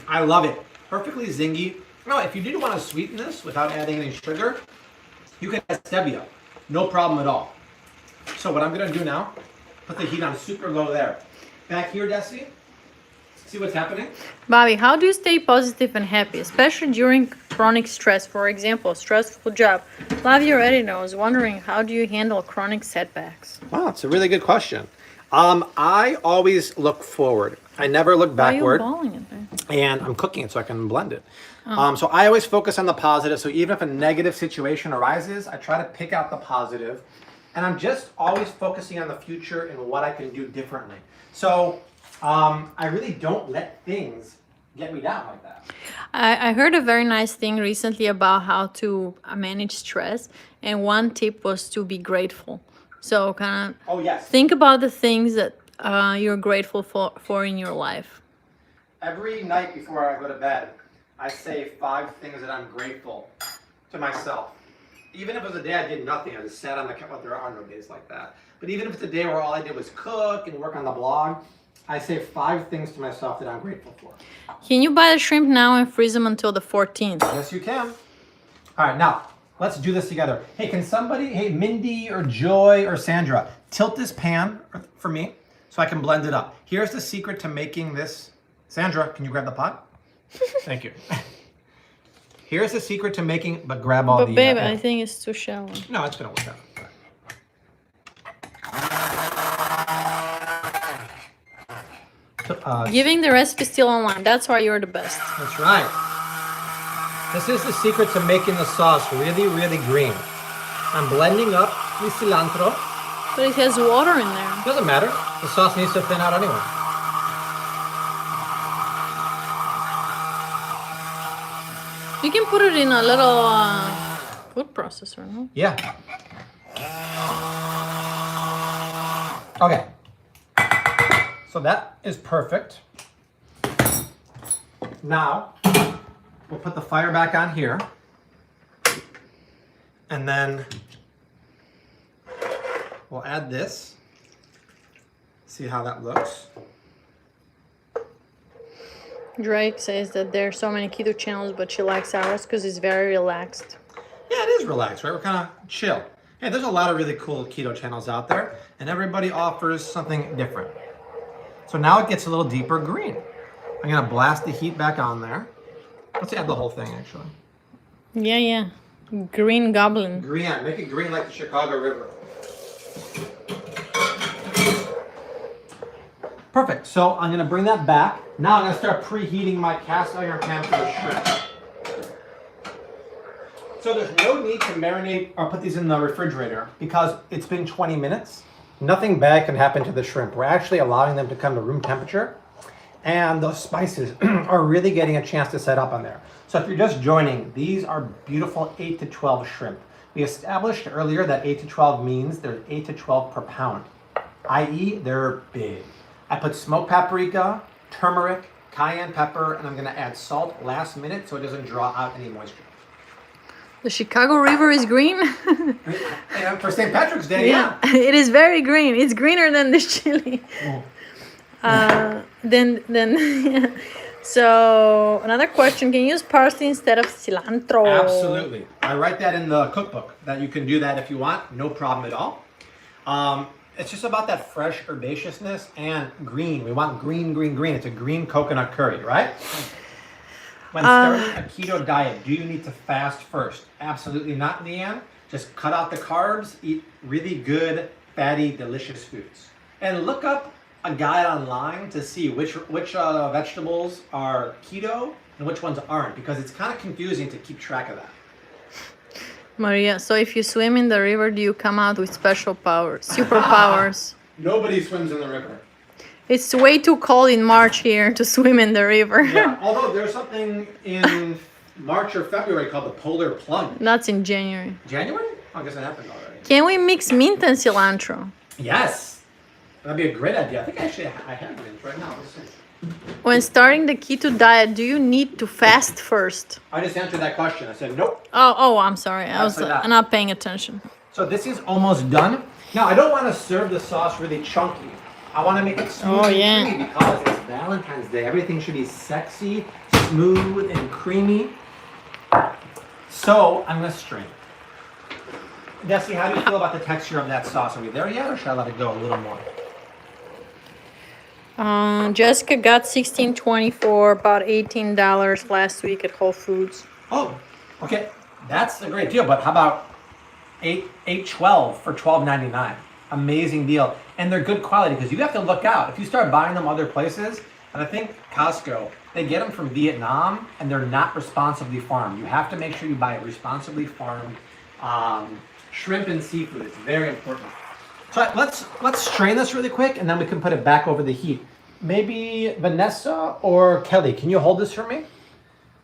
I love it. Perfectly zingy. No, if you did want to sweeten this without adding any sugar, you can add stevia. No problem at all. So what I'm gonna do now, put the heat on super low there. Back here, Dessi, see what's happening? Bobby, how do you stay positive and happy, especially during chronic stress? For example, stressful job. Flavia already knows, wondering how do you handle chronic setbacks? Wow, it's a really good question. I always look forward. I never look backward. Why are you balling it there? And I'm cooking it so I can blend it. So I always focus on the positive. So even if a negative situation arises, I try to pick out the positive. And I'm just always focusing on the future and what I can do differently. So I really don't let things get me down like that. I heard a very nice thing recently about how to manage stress, and one tip was to be grateful. So kind of Oh, yes. think about the things that you're grateful for in your life. Every night before I go to bed, I say 5 things that I'm grateful to myself. Even if it was a day I did nothing, I just sat on the couch. Well, there are no days like that. But even if it's a day where all I did was cook and work on the blog, I say 5 things to myself that I'm grateful for. Can you buy the shrimp now and freeze them until the 14th? Yes, you can. All right, now let's do this together. Hey, can somebody, hey, Mindy or Joy or Sandra, tilt this pan for me so I can blend it up. Here's the secret to making this. Sandra, can you grab the pot? Thank you. Here's the secret to making, but grab all But the... babe, I think it's too shallow. No, it's gonna work out. Giving the recipe still online. That's why you're the best. That's right. This is the secret to making the sauce really, really green. I'm blending up the cilantro. But it has water in there. Doesn't matter. The sauce needs to thin out anyway. You can put it in a little food processor, no? Yeah. Okay. So that is perfect. Now, we'll put the fire back on here. And then we'll add this. See how that looks. Drake says that there are so many keto channels, but she likes ours because it's very relaxed. Yeah, it is relaxed, right? We're kind of chill. Hey, there's a lot of really cool keto channels out there, and everybody offers something different. So now it gets a little deeper green. I'm gonna blast the heat back on there. Let's add the whole thing, actually. Yeah. Green Goblin. Green, yeah, make it green like the Chicago River. Perfect, so I'm gonna bring that back. Now I'm gonna start preheating my cast iron pan for the shrimp. So there's no need to marinate or put these in the refrigerator because it's been 20 minutes. Nothing bad can happen to the shrimp. We're actually allowing them to come to room temperature, and those spices are really getting a chance to set up on there. So if you're just joining, these are beautiful 8 to 12 shrimp. We established earlier that 8 to 12 means they're 8 to 12 per pound, i.e. they're big. I put smoked paprika, turmeric, cayenne pepper, and I'm gonna add salt last minute so it doesn't draw out any moisture. The Chicago River is green. And for St. Patrick's Day, yeah. It is very green. It's greener than this chili. Then So another question, can you use parsley instead of cilantro? Absolutely. I write that in the cookbook that you can do that if you want, no problem at all. It's just about that fresh herbaceousness and green. We want green, green, green. It's a green coconut curry, right? When starting a keto diet, do you need to fast first? Absolutely not, Leanne. Just cut out the carbs, eat really good, fatty, delicious foods. And look up a guide online to see which vegetables are keto and which ones aren't, because it's kind of confusing to keep track of that. Maria, so if you swim in the river, do you come out with special powers, superpowers? Nobody swims in the river. It's way too cold in March here to swim in the river. Yeah, although there's something in March or February called the polar plunge. That's in January. January? Oh, I guess it happened already. Can we mix mint and cilantro? Yes. That'd be a great idea. I think actually I have mint right now. Let's see. When starting the keto diet, do you need to fast first? I just answered that question. I said nope. Oh, I'm sorry. I was Absolutely not. not paying attention. So this is almost done. Now I don't want to serve the sauce really chunky. I want to make it smooth and creamy because it's Valentine's Day. Everything should be sexy, smooth, and creamy. So I'm gonna strain it. Dessi, how do you feel about the texture of that sauce? Are we there yet, or should I let it go a little more? Jessica got $16.20 for about $18 last week at Whole Foods. Oh, okay, that's a great deal. But how about $8.12 for $12.99? Amazing deal, and they're good quality because you have to look out. If you start buying them other places, and I think Costco, they get them from Vietnam, and they're not responsibly farmed. You have to make sure you buy it responsibly farmed. Shrimp and seafood, it's very important. So let's strain this really quick, and then we can put it back over the heat. Maybe Vanessa or Kelly, can you hold this for me?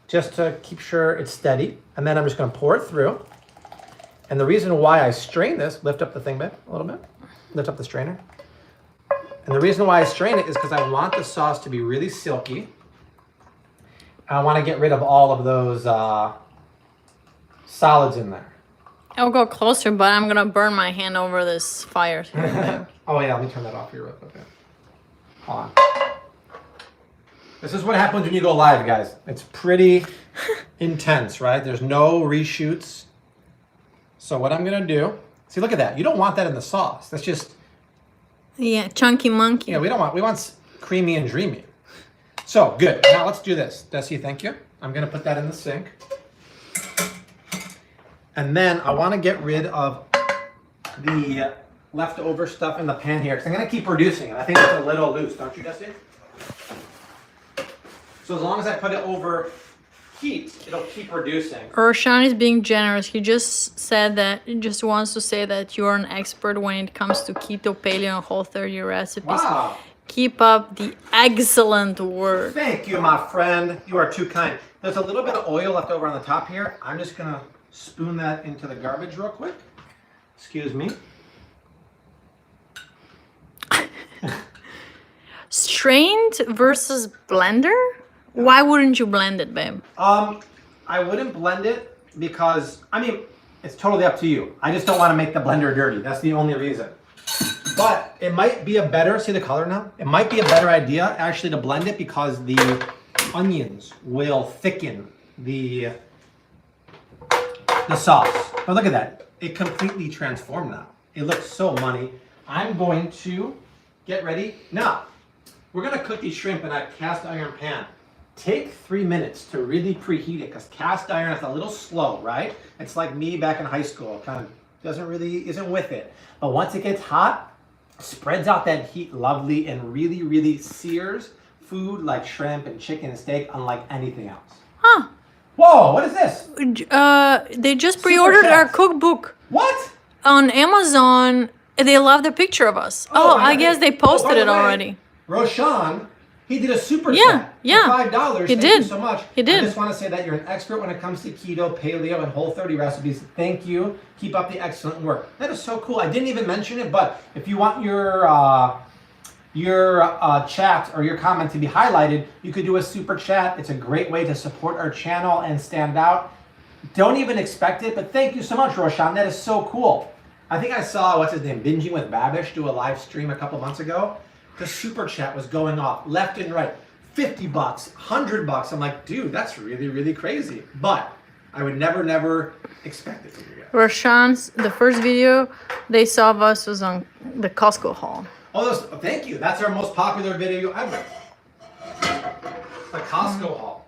Just to keep sure it's steady. And then I'm just gonna pour it through. And the reason why I strain this, lift up the thing babe, a little bit. Lift up the strainer. And the reason why I strain it is because I want the sauce to be really silky. I want to get rid of all of those solids in there. I'll go closer, but I'm gonna burn my hand over this fire. Oh yeah, let me turn that off here real quick. Hold on. This is what happens when you go live, guys. It's pretty intense, right? There's no reshoots. So what I'm gonna do, see, look at that. You don't want that in the sauce. That's just, Yeah, chunky monkey. we want creamy and dreamy. So good. Now let's do this. Dessi, thank you. I'm gonna put that in the sink. And then I want to get rid of the leftover stuff in the pan here because I'm going to keep reducing it. I think it's a little loose, don't you, Dessi? So as long as I put it over heat, it'll keep reducing. Roshan is being generous. He just said that, he just wants to say that you're an expert when it comes to keto, paleo, and Whole30 recipes. Wow. Keep up the excellent work. Thank you, my friend. You are too kind. There's a little bit of oil left over on the top here. I'm just going to spoon that into the garbage real quick. Excuse me. Strained versus blender? Why wouldn't you blend it, babe? I wouldn't blend it because, I mean, it's totally up to you. I just don't want to make the blender dirty. That's the only reason. But it might be a better, see the color now? It might be a better idea actually to blend it because the onions will thicken the sauce. But look at that. It completely transformed now. It looks so money. I'm going to get ready. Now, we're going to cook these shrimp in a cast iron pan. Take 3 minutes to really preheat it because cast iron is a little slow, right? It's like me back in high school. Kind of isn't with it. But once it gets hot, spreads out that heat lovely and really, really sears food like shrimp and chicken and steak unlike anything else. Huh. Whoa, what is this? They just pre-ordered our cookbook What? on Amazon. They love the picture of us. Oh, I guess they posted it already. Roshan, he did a super Yeah, chat yeah. for $5. He Thank did. you so much. He did. I just want to say that you're an expert when it comes to keto, paleo, and Whole30 recipes. Thank you. Keep up the excellent work. That is so cool. I didn't even mention it, but if you want your chat or your comment to be highlighted, you could do a super chat. It's a great way to support our channel and stand out. Don't even expect it, but thank you so much, Roshan. That is so cool. I think I saw, what's his name, Binging with Babish do a live stream a couple months ago. The super chat was going off left and right. $50, $100. I'm like, dude, that's really, really crazy. But I would never expect it from you guys. Roshan's, the first video they saw of us was on the Costco haul. Oh, thank you. That's our most popular video ever. The Costco haul.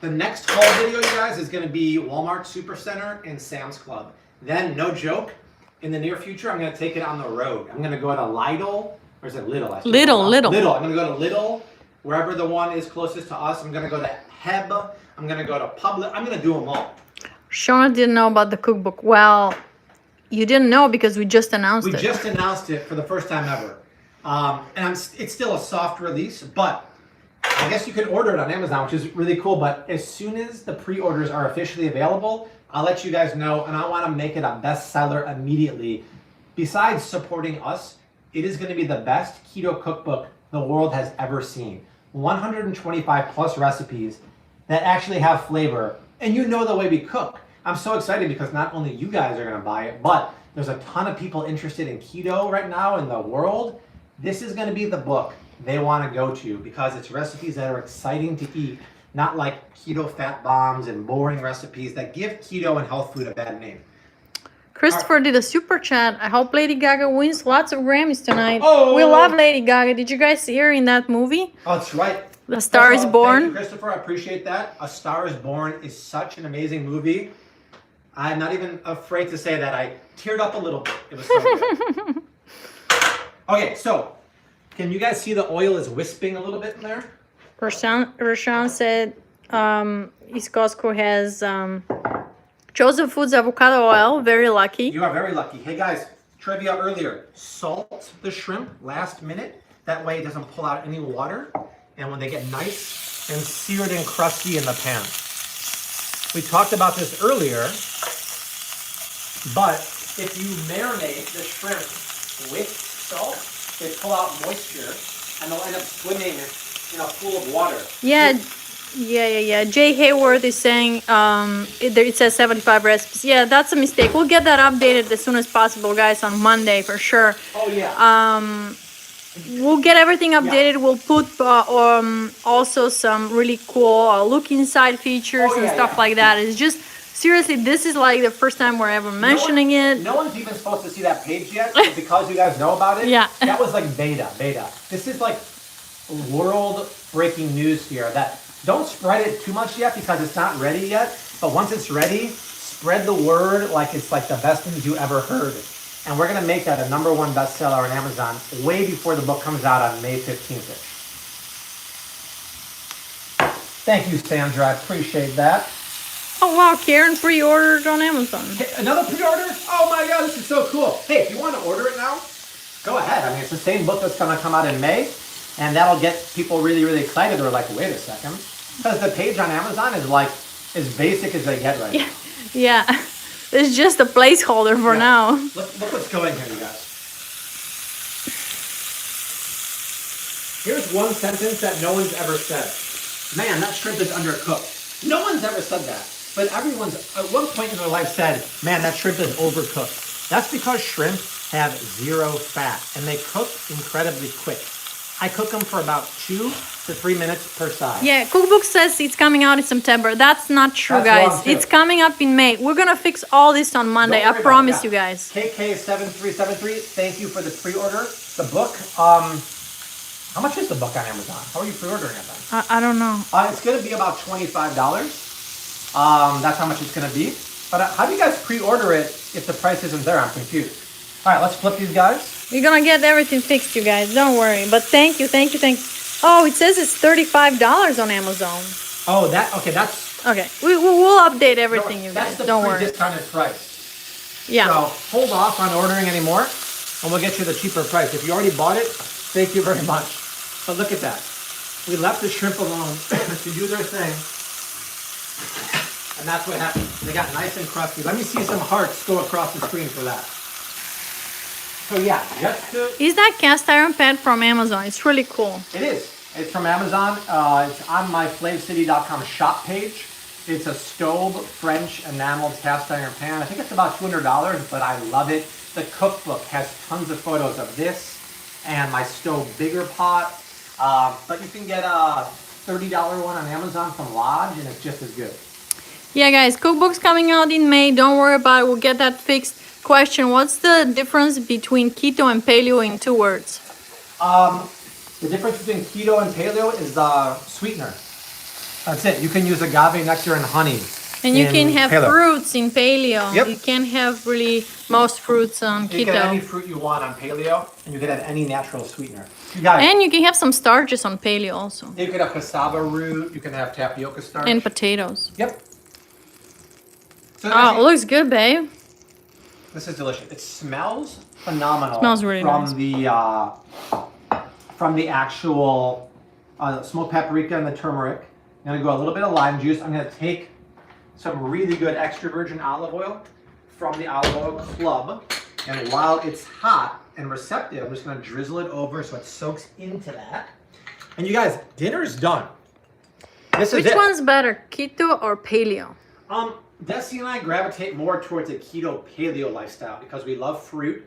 The next haul video, you guys, is going to be Walmart Supercenter and Sam's Club. Then, no joke, in the near future, I'm going to take it on the road. I'm going to go to Lidl. Or is it Lidl? Lidl. Lidl. I'm going to go to Lidl, wherever the one is closest to us. I'm going to go to Heb. I'm going to go to Publix. I'm going to do them all. Shauna didn't know about the cookbook. Well, you didn't know because we just announced it. We just announced it for the first time ever. And it's still a soft release, but I guess you can order it on Amazon, which is really cool. But as soon as the pre-orders are officially available, I'll let you guys know. And I want to make it a bestseller immediately. Besides supporting us, it is going to be the best keto cookbook the world has ever seen. 125 plus recipes that actually have flavor, and you know the way we cook. I'm so excited because not only you guys are gonna buy it, but there's a ton of people interested in keto right now in the world. This is gonna be the book they wanna go to because it's recipes that are exciting to eat, not like keto fat bombs and boring recipes that give keto and health food a bad name. Christopher did a super chat. I hope Lady Gaga wins lots of Grammys tonight. Oh! We love Lady Gaga. Did you guys see her in that movie? Oh, that's right. The Star is Born. Thank you, Christopher. I appreciate that. A Star is Born is such an amazing movie. I'm not even afraid to say that I teared up a little bit. It was so good. Okay, so can you guys see the oil is wisping a little bit in there? Rashawn said East Costco has Chosen Foods avocado oil. Very lucky. You are very lucky. Hey guys, trivia earlier. Salt the shrimp last minute. That way it doesn't pull out any water. And when they get nice and seared and crusty in the pan. We talked about this earlier, but if you marinate the shrimp with salt, they pull out moisture and they'll end up swimming in a pool of water. Yeah. Jay Hayworth is saying it says 75 recipes. Yeah, that's a mistake. We'll get that updated as soon as possible, guys, on Monday for sure. Oh, yeah. We'll get everything updated. Yeah. We'll put also some really cool look inside features and stuff like that. It's just, seriously, this is like the first time we're ever mentioning it. No one's even supposed to see that page yet, but because you guys know about it. Yeah. That was like beta. This is like world breaking news here that don't spread it too much yet because it's not ready yet. But once it's ready, spread the word like it's like the best news you ever heard. And we're going to make that a #1 bestseller on Amazon way before the book comes out on May 15th. Thank you, Sandra. I appreciate that. Oh, wow. Karen pre-ordered on Amazon. Another pre-order? Oh, my God. This is so cool. Hey, if you want to order it now, go ahead. I mean, it's the same book that's going to come out in May. And that'll get people really, really excited. They're like, wait a second. Because the page on Amazon is like as basic as they get right now. Yeah. It's just a placeholder for now. Look what's going here, you guys. Here's one sentence that no one's ever said. Man, that shrimp is undercooked. No one's ever said that. But everyone's, at one point in their life, said, man, that shrimp is overcooked. That's because shrimp have 0 fat, and they cook incredibly quick. I cook them for about 2 to 3 minutes per side. Yeah, Cookbook says it's coming out in September. That's not true, guys. It's coming up in May. We're going to fix all this on Monday. I promise you guys. KK7373, thank you for the pre-order. The book, how much is the book on Amazon? How are you pre-ordering it then? I don't know. It's going to be about $25. That's how much it's going to be. But how do you guys pre-order it if the price isn't there? I'm confused. All right, let's flip these guys. We're going to get everything fixed, you guys. Don't worry. But thank you. Oh, it says it's $35 on Amazon. Oh, that's... Okay, we'll update everything, you guys. Don't worry. That's the discounted price. Yeah. So hold off on ordering anymore, and we'll get you the cheaper price. If you already bought it, thank you very much. But look at that. We left the shrimp alone to do their thing, and that's what happened. They got nice and crusty. Let me see some hearts go across the screen for that. So yeah, is that cast iron pan from Amazon? It's really cool. It is. It's from Amazon. It's on my flavecity.com shop page. It's a stove French enameled cast iron pan. I think it's about $200, but I love it. The cookbook has tons of photos of this and my stove bigger pot. But you can get a $30 one on Amazon from Lodge, and it's just as good. Yeah, guys, cookbook's coming out in May. Don't worry about it. We'll get that fixed. Question, what's the difference between keto and paleo in 2 words? The difference between keto and paleo is the sweetener. That's it. You can use agave nectar and honey. And you can have fruits in paleo. Yep. You can't have really most fruits on keto. You can have any fruit you want on paleo, and you can have any natural sweetener. And you can have some starches on paleo also. You can have cassava root. You can have tapioca starch. And potatoes. Yep. So it looks good, babe. This is delicious. It smells phenomenal. Smells really nice. From the actual smoked paprika and the turmeric. I'm going to go a little bit of lime juice. I'm going to take some really good extra virgin olive oil from the olive oil club. And while it's hot, and receptive, I'm just gonna drizzle it over so it soaks into that. And you guys, dinner's done. This is Which it. one's better, keto or paleo? Dessi and I gravitate more towards a keto paleo lifestyle because we love fruit.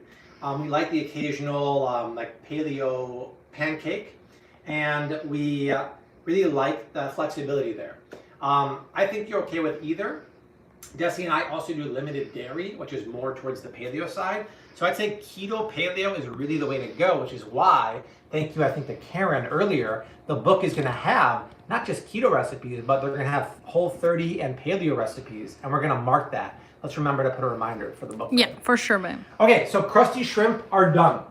We like the occasional like paleo pancake, and we really like the flexibility there. I think you're okay with either. Dessi and I also do limited dairy, which is more towards the paleo side. So I'd say keto paleo is really the way to go, which is why, thank you, I think to Karen earlier, the book is gonna have not just keto recipes, but they're gonna have Whole30 and paleo recipes, and we're gonna mark that. Let's remember to put a reminder for the book. Yeah, for sure, babe. Okay, so crusty shrimp are done.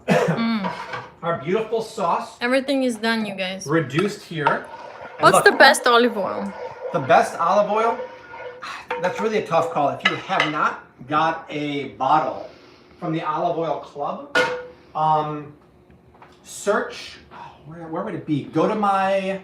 Our beautiful sauce. Everything is done, you guys. Reduced here. And What's look, the best olive oil? The best olive oil? That's really a tough call. If you have not got a bottle from the Olive Oil Club, search, where would it be? Go to my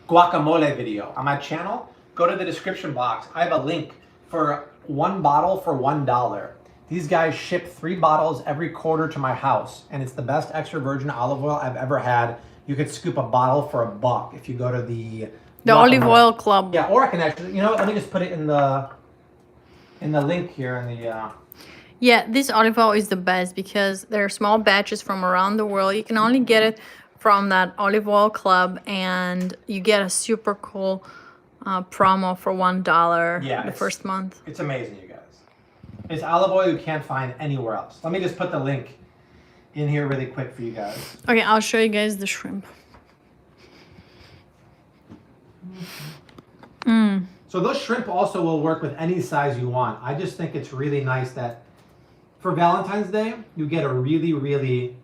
guacamole video on my channel. Go to the description box. I have a link for one bottle for $1. These guys ship 3 bottles every quarter to my house, and it's the best extra virgin olive oil I've ever had. You could scoop a bottle for $1 if you go to the Olive Oil Club. Yeah, or I can actually, you know what? Let me just put it in the link here in the. Yeah, this olive oil is the best because there are small batches from around the world. You can only get it from that Olive Oil Club, and you get a super cool promo for $1 the first month. It's amazing, you guys. It's olive oil you can't find anywhere else. Let me just put the link in here really quick for you guys. Okay, I'll show you guys the shrimp. So those shrimp also will work with any size you want. I just think it's really nice that for Valentine's Day, you get a really, really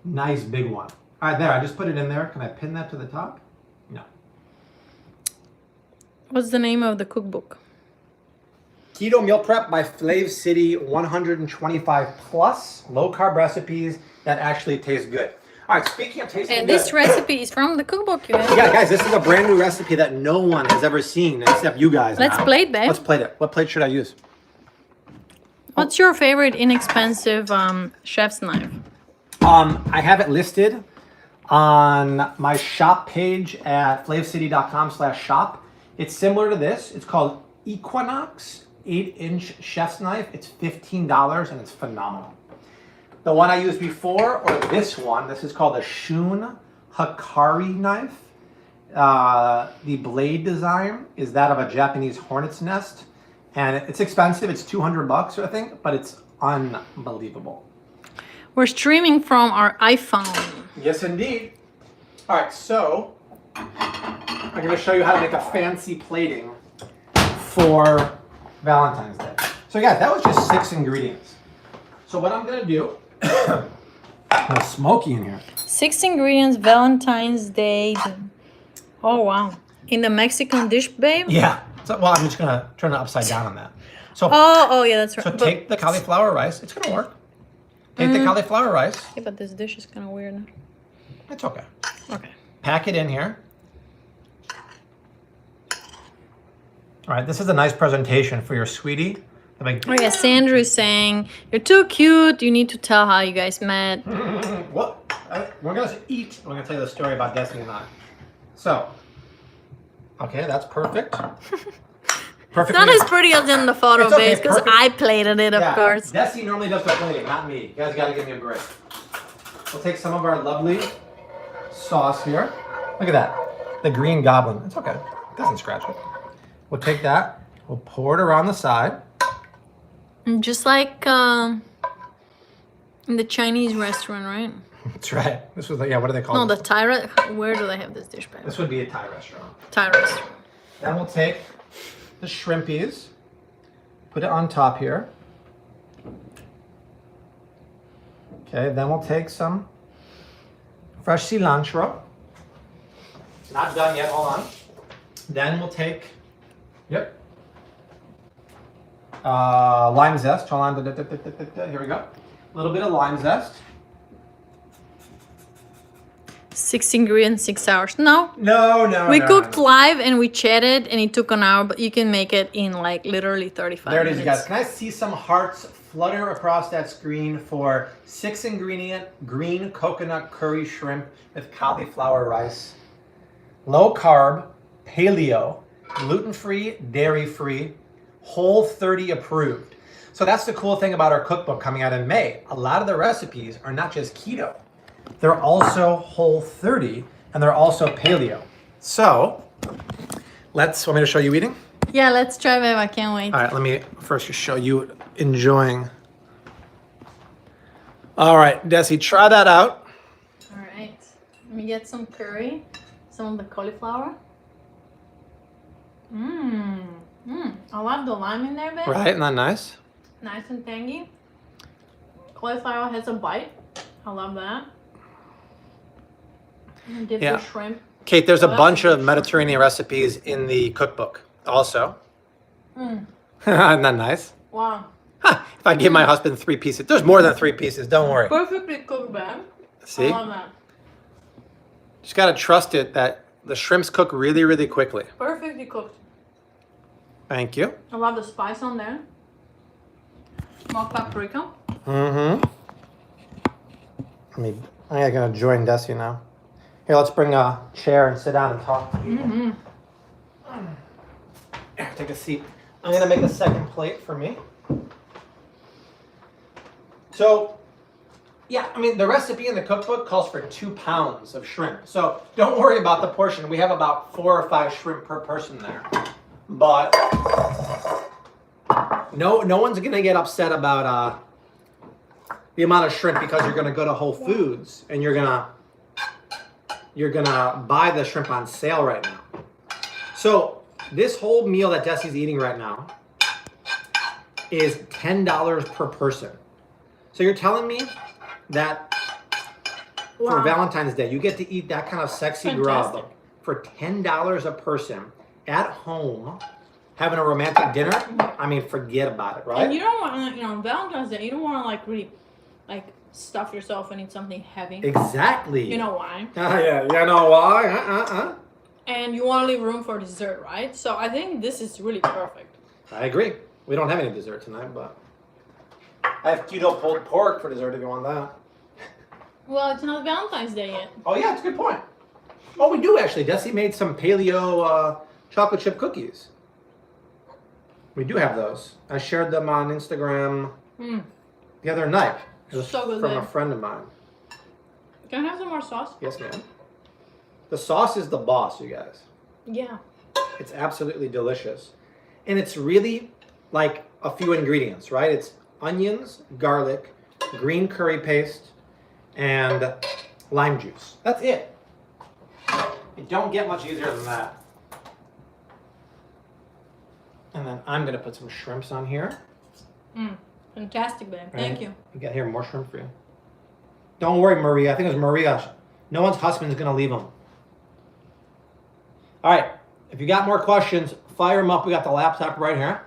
nice big one. All right, there, I just put it in there. Can I pin that to the top? No. What's the name of the cookbook? Keto Meal Prep by Flav City, 125 plus low carb recipes that actually taste good. All right, speaking of tasting And good. this recipe is from the cookbook, you guys. Yeah, guys, this is a brand new recipe that no one has ever seen except you guys. Let's now. plate, babe. Let's plate it. What plate should I use? What's your favorite inexpensive chef's knife? I have it listed on my shop page at flavcity.com/shop. It's similar to this. It's called Equinox 8-inch chef's knife. It's $15 and it's phenomenal. The one I used before, or this one, this is called a Shun Hikari knife. The blade design is that of a Japanese hornet's nest. And it's expensive. It's $200, I think, but it's unbelievable. We're streaming from our iPhone. Yes, indeed. All right, so I'm going to show you how to make a fancy plating for Valentine's Day. So, guys, that was just 6 ingredients. So what I'm going to do, a little smoky in here. 6 ingredients, Valentine's Day. Oh, wow. In the Mexican dish, babe? Yeah. So, well, I'm just going to turn it upside down on that. So, Oh, yeah, that's right. so take the cauliflower rice. It's going to work. Take the cauliflower rice. Yeah, but this dish is kind of weird. It's okay. Okay. Pack it in here. All right, this is a nice presentation for your sweetie. Oh yeah, Sandra is saying, you're too cute. You need to tell how you guys met. What? We're going to eat. We're going to tell you the story about Dessi and I. So, okay, that's perfect. It's not as pretty as in the photo, It's okay, babe, because perfect. I plated it, of course. Dessi normally does the plating, not me. You guys got to give me a break. We'll take some of our lovely sauce here. Look at that. The green goblin. It's okay. It doesn't scratch it. We'll take that. We'll pour it around the side. And just like in the Chinese restaurant, right? That's right. This was, yeah, what do they call No, it? the Thai where do they have this dish, babe? This would be a Thai restaurant. Thai restaurant. Then we'll take the shrimpies, put it on top here. Okay, then we'll take some fresh cilantro. Not done yet, hold on. Then we'll take, lime zest. Hold on, here we go. A little bit of lime zest. 6 ingredients, 6 hours. No. No. We cooked live and we chatted and it took an hour, but you can make it in like literally 35 There it minutes. is, guys. Can I see some hearts flutter across that screen for 6-ingredient green coconut curry shrimp with cauliflower rice. Low carb, paleo, gluten-free, dairy-free, Whole30 approved. So that's the cool thing about our cookbook coming out in May. A lot of the recipes are not just keto. They're also Whole30 and they're also paleo. So want me to show you eating? Yeah, let's try, babe. I can't wait. All right, let me first just show you enjoying. All right, Dessi, try that out. All right. Let me get some curry, some of the cauliflower. I love the lime in there, babe. Right, isn't that nice? Nice and tangy. Cauliflower has a bite. I love that. And dip the shrimp. Kate, there's a bunch of Mediterranean recipes in the cookbook also. Isn't that nice? Wow. If I give my husband 3 pieces, there's more than 3 pieces, don't worry. Perfectly cooked, babe. See? I love that. Just gotta trust it that the shrimps cook really, really quickly. Perfectly cooked. Thank you. I love the spice on there. Smoked paprika. I'm gonna join Dessi now. Here, let's bring a chair and sit down and talk to people. Here, take a seat. I'm gonna make a second plate for me. So, yeah, I mean, the recipe in the cookbook calls for 2 pounds of shrimp. So don't worry about the portion. We have about 4 or 5 shrimp per person there. But no one's gonna get upset about the amount of shrimp because you're gonna go to Whole Foods and you're gonna buy the shrimp on sale right now. So this whole meal that Dessi's eating right now is $10 per person. So you're telling me that for Valentine's Day, you get to eat that kind of sexy grub for $10 a person at home, having a romantic dinner? I mean, forget about it, right? And you don't want, on Valentine's Day, you don't want to really stuff yourself and eat something heavy. Exactly. You know why? Yeah, you know why? And you want to leave room for dessert, right? So I think this is really perfect. I agree. We don't have any dessert tonight, but I have keto pulled pork for dessert if you want that. Well, it's not Valentine's Day yet. Oh yeah, it's a good point. Oh, we do actually. Dessi made some paleo chocolate chip cookies. We do have those. I shared them on Instagram the other night. It was So good, from babe. a friend of mine. Can I have some more sauce? Yes, ma'am. The sauce is the boss, you guys. Yeah. It's absolutely delicious. And it's really like a few ingredients, right? It's onions, garlic, green curry paste, and lime juice. That's it. You don't get much easier than that. And then I'm going to put some shrimps on here. Fantastic, babe. Thank you. You got here more shrimp for you. Don't worry, Maria. I think it was Maria. No one's husband's going to leave them. All right. If you got more questions, fire them up. We got the laptop right here.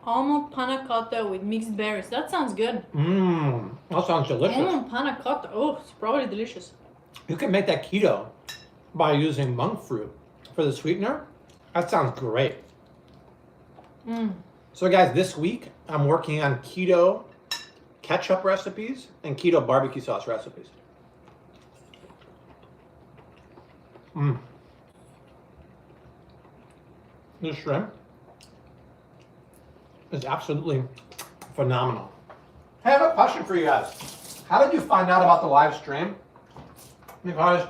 Almond panna cotta with mixed berries. That sounds good. That sounds delicious. Almond panna cotta. Oh, it's probably delicious. You can make that keto by using monk fruit for the sweetener. That sounds great. So guys, this week I'm working on keto ketchup recipes and keto barbecue sauce recipes. This shrimp is absolutely phenomenal. Hey, I have a question for you guys. How did you find out about the live stream? Because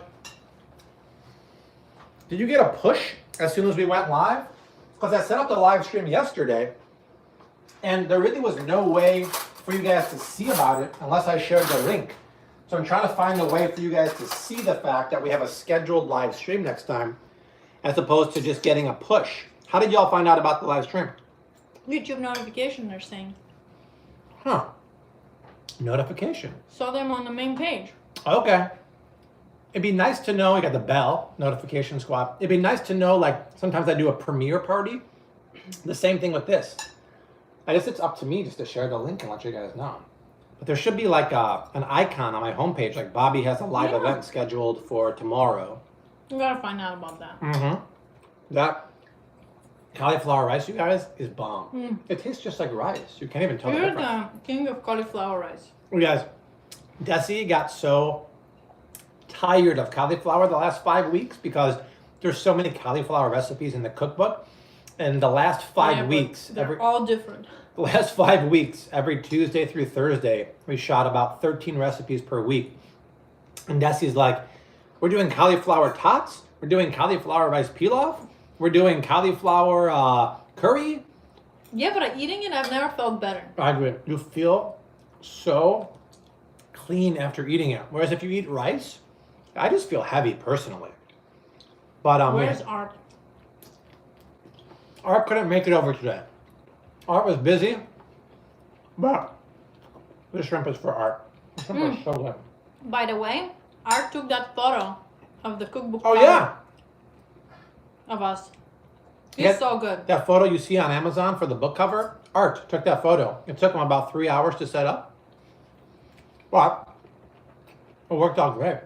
did you get a push as soon as we went live? Because I set up the live stream yesterday and there really was no way for you guys to see about it unless I shared the link. So I'm trying to find a way for you guys to see the fact that we have a scheduled live stream next time as opposed to just getting a push. How did y'all find out about the live stream? YouTube notification, they're saying. Huh. Notification. Saw them on the main page. Okay. It'd be nice to know, I got the bell, notification squad. It'd be nice to know, like, sometimes I do a premiere party. The same thing with this. I guess it's up to me just to share the link and let you guys know. But there should be like an icon on my homepage, like Bobby has a live event scheduled for tomorrow. You gotta find out about that. That cauliflower rice, you guys, is bomb. It tastes just like rice. You can't even tell the You're difference. the king of cauliflower rice. You guys, Dessi got so tired of cauliflower the last 5 weeks because there's so many cauliflower recipes in the cookbook. And the last five weeks, they're all different. the last 5 weeks, every Tuesday through Thursday, we shot about 13 recipes per week. And Desi's like, we're doing cauliflower tots, we're doing cauliflower rice pilaf, we're doing cauliflower curry. Yeah, but eating it, I've never felt better. I agree. You feel so clean after eating it. Whereas if you eat rice, I just feel heavy personally. But Where's Art? Art couldn't make it over today. Art was busy, but the shrimp is for Art. The shrimp is so good. By the way, Art took that photo of the cookbook. Oh cover yeah, of us. It's Yeah. so good. that photo you see on Amazon for the book cover, Art took that photo. It took him about 3 hours to set up, but it worked out great.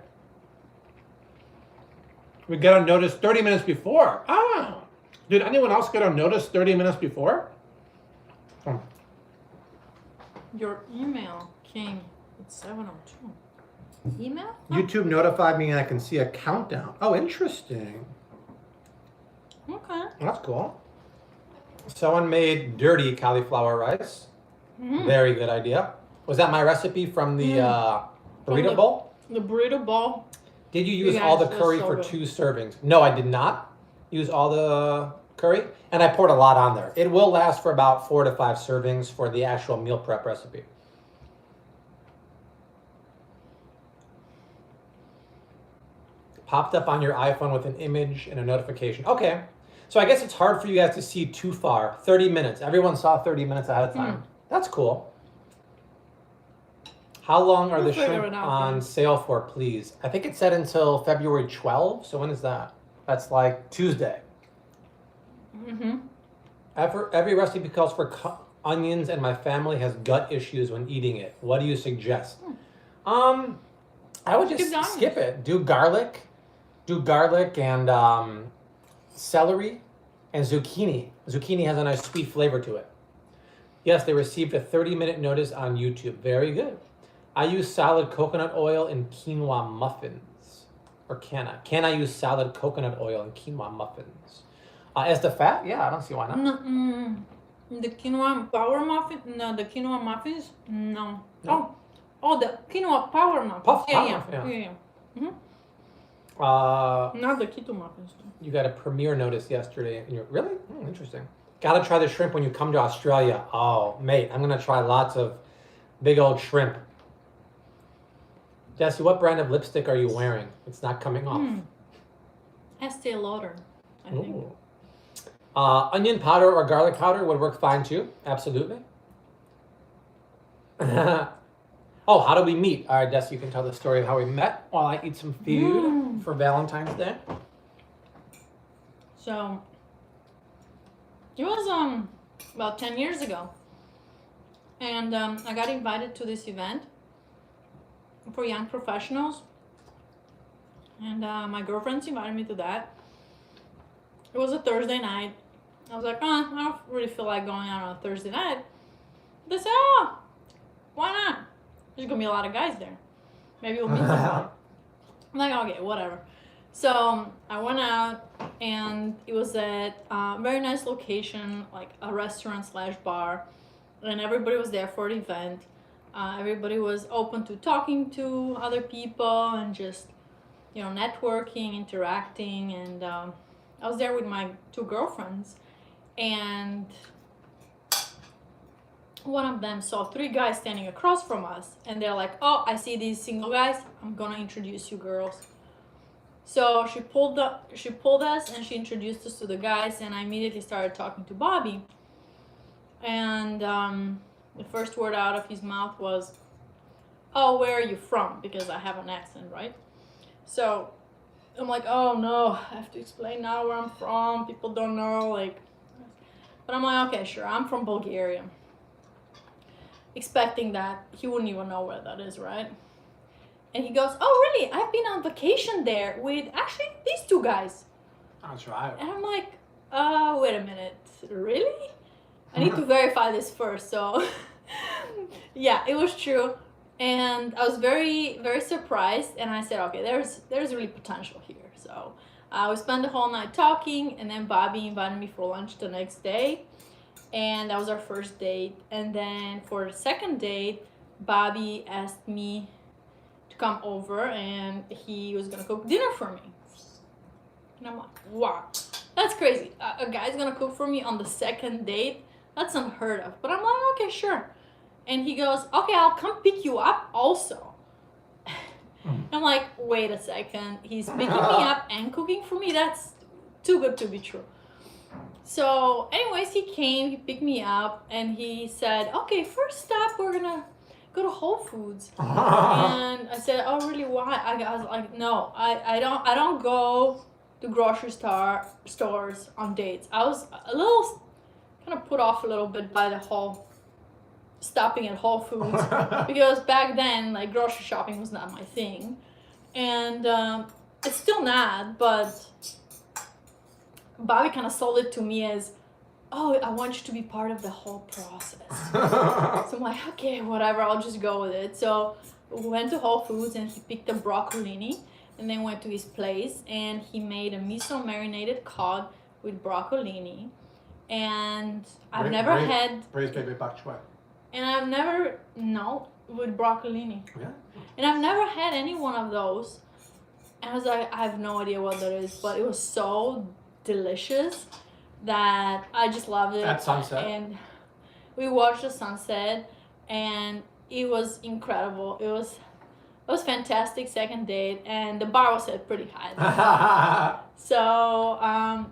We got a notice 30 minutes before. Ah, did anyone else get a notice 30 minutes before? Oh. Your email came at 7:02. Email? YouTube notified me and I can see a countdown. Oh, interesting. Okay. That's cool. Someone made dirty cauliflower rice. Very good idea. Was that my recipe from the burrito bowl? The burrito bowl. Did you use Yes, all the it was curry so for good. 2 servings? No, I did not use all the curry, and I poured a lot on there. It will last for about 4 to 5 servings for the actual meal prep recipe. Popped up on your iPhone with an image and a notification. Okay, so I guess it's hard for you guys to see too far. 30 minutes. Everyone saw 30 minutes ahead of time. That's cool. How long are We'll the figure shrimp it out, on yeah. sale for, please? I think it said until February 12. So when is that? That's like Tuesday. Every recipe calls for onions, and my family has gut issues when eating it. What do you suggest? I would Skip the just onions. skip it. Do garlic and celery and zucchini. Zucchini has a nice sweet flavor to it. Yes, they received a 30-minute notice on YouTube. Very good. I use solid coconut oil in quinoa muffins. Or can I? Can I use solid coconut oil in quinoa muffins? As the fat? Yeah, I don't see why not. The quinoa power muffin? No, the quinoa muffins? No. No. Oh, the quinoa power muffins. Puff power, Yeah. Uh, Not the keto muffins. you got a premiere notice yesterday. And you're really interesting. Gotta try the shrimp when you come to Australia. Oh, mate, I'm gonna try lots of big old shrimp. Jesse, what brand of lipstick are you wearing? It's not coming off. Estee Lauder, I think. Ooh. Onion powder or garlic powder would work fine too. Absolutely. Oh, how do we meet? All right, Jesse, you can tell the story of how we met while I eat some food for Valentine's Day. So, it was about 10 years ago. And I got invited to this event for young professionals. And my girlfriends invited me to that. It was a Thursday night. I was like, I don't really feel like going out on a Thursday night. They said, oh, why not? There's gonna be a lot of guys there. Maybe we'll meet somebody. I'm like, okay, whatever. So I went out, and it was at a very nice location, like a restaurant / bar, and everybody was there for the event. Everybody was open to talking to other people and just, networking, interacting, and I was there with my 2 girlfriends, and one of them saw 3 guys standing across from us, and they're like, oh, I see these single guys, I'm gonna introduce you girls. So she pulled us and she introduced us to the guys, and I immediately started talking to Bobby, and the first word out of his mouth was, oh, where are you from? Because I have an accent, right? So I'm like, oh no, I have to explain now where I'm from. People don't know, but I'm like, okay, sure, I'm from Bulgaria. Expecting that he wouldn't even know where that is, right? And he goes, oh really? I've been on vacation there with actually these 2 guys. That's right. And I'm like, Wait a minute, really? I need to verify this first. So, yeah, it was true, and I was very, very surprised. And I said, okay, there's really potential here. So, we spent the whole night talking, and then Bobby invited me for lunch the next day, and that was our first date. And then for the second date, Bobby asked me to come over, and he was gonna cook dinner for me. And I'm like, wow, that's crazy. A guy's gonna cook for me on the second date? That's unheard of. But I'm like, okay, sure. And he goes, okay, I'll come pick you up also. I'm like, wait a second. He's picking me up and cooking for me? That's too good to be true. So, anyways, he came, he picked me up, and he said, okay, first stop, we're gonna go to Whole Foods. And I said, oh, really, why? I was like, no, I don't go to grocery stores on dates. I was a little kind of put off a little bit by the whole stopping at Whole Foods because back then, like, grocery shopping was not my thing, and it's still not. But Bobby kind of sold it to me as, oh, I want you to be part of the whole process. So I'm like, okay, whatever, I'll just go with it. So we went to Whole Foods and he picked a broccolini, and then went to his place and he made a miso marinated cod with broccolini. And I've never had... Braised baby bok choy. And I've never... No, with broccolini. Yeah. And I've never had any one of those. And I was like, I have no idea what that is, but it was so delicious that I just loved it. At sunset. And we watched the sunset and it was incredible. It was fantastic second date, and the bar was set pretty high. So,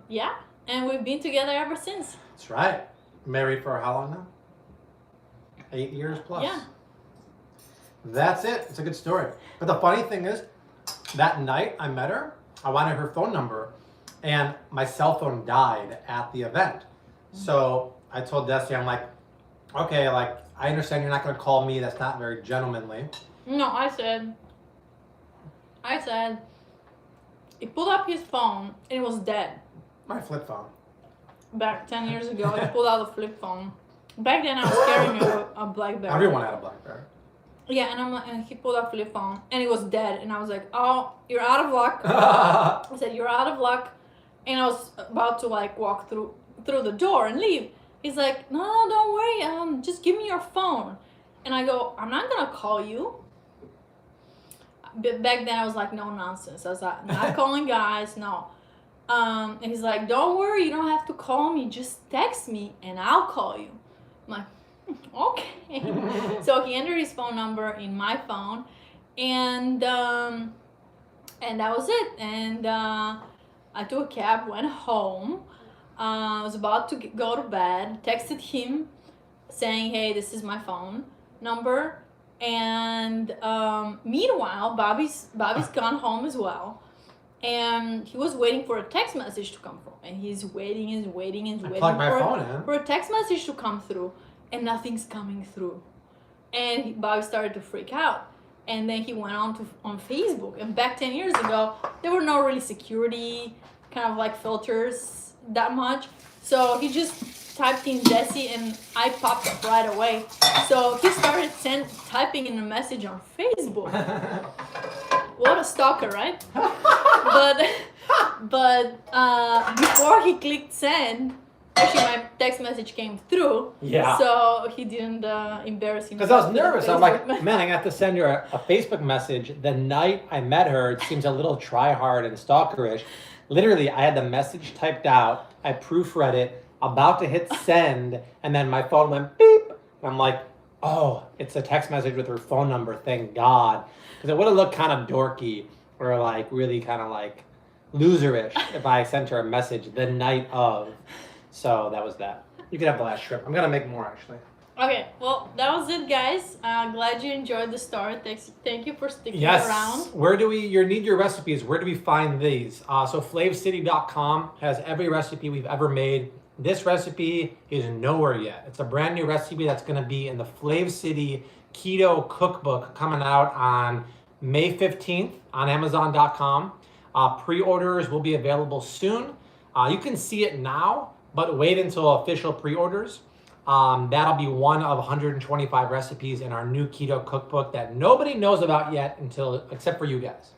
yeah, and we've been together ever since. That's right. Married for how long now? 8 years plus. Yeah. That's it. It's a good story. But the funny thing is, that night I met her, I wanted her phone number, and my cell phone died at the event. So I told Dessi, I'm like, okay, like, I understand you're not going to call me. That's not very gentlemanly. No, I said, he pulled up his phone and it was dead. My flip phone. Back 10 years ago, he pulled out a flip phone. Back then, I was carrying a BlackBerry. Everyone had a BlackBerry. Yeah, and I'm like, and he pulled out a flip phone and it was dead. And I was like, oh, you're out of luck. I said, you're out of luck. And I was about to like walk through the door and leave. He's like, no, don't worry. Just give me your phone. And I go, I'm not gonna call you. But back then I was like, no nonsense. I was like, not calling guys, no. And he's like, don't worry, you don't have to call me. Just text me and I'll call you. I'm like, okay. So he entered his phone number in my phone, and that was it. And I took a cab, went home. I was about to go to bed, texted him saying, hey, this is my phone number. And meanwhile, Bobby's gone home as well. And he was waiting for a text message to come through. And he's waiting for a text message to come through. And nothing's coming through. And Bobby started to freak out. And then he went on Facebook. And back 10 years ago, there were no really security kind of like filters that much. So he just typed in Dessi and I popped up right away. So he started typing in a message on Facebook. What a stalker, right? But before he clicked send, actually my text message came through. Yeah. So he didn't embarrass himself. Because I was nervous. I'm like, man, I got to send her a Facebook message. The night I met her, it seems a little try-hard and stalkerish. Literally, I had the message typed out. I proofread it, about to hit send, and then my phone went beep. And I'm like, oh, it's a text message with her phone number, thank God. Because it would have looked kind of dorky or like really kind of like loserish if I sent her a message the night of. So that was that. You can have the last shrimp. I'm going to make more, actually. Okay, well, that was it, guys. Glad you enjoyed the story. Thank you for sticking around. Where do we need your recipes? Where do we find these? So flavcity.com has every recipe we've ever made. This recipe is nowhere yet. It's a brand new recipe that's going to be in the Flav City Keto Cookbook coming out on May 15th on Amazon.com. Pre-orders will be available soon. You can see it now, but wait until official pre-orders. That'll be one of 125 recipes in our new keto cookbook that nobody knows about yet except for you guys.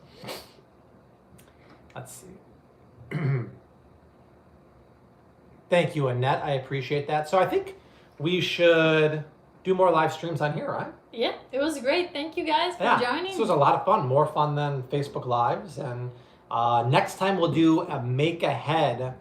Let's see. Thank you, Annette. I appreciate that. So I think we should do more live streams on here, right? Yeah, it was great. Thank you guys for joining. This was a lot of fun. More fun than Facebook Lives. And next time we'll do a make ahead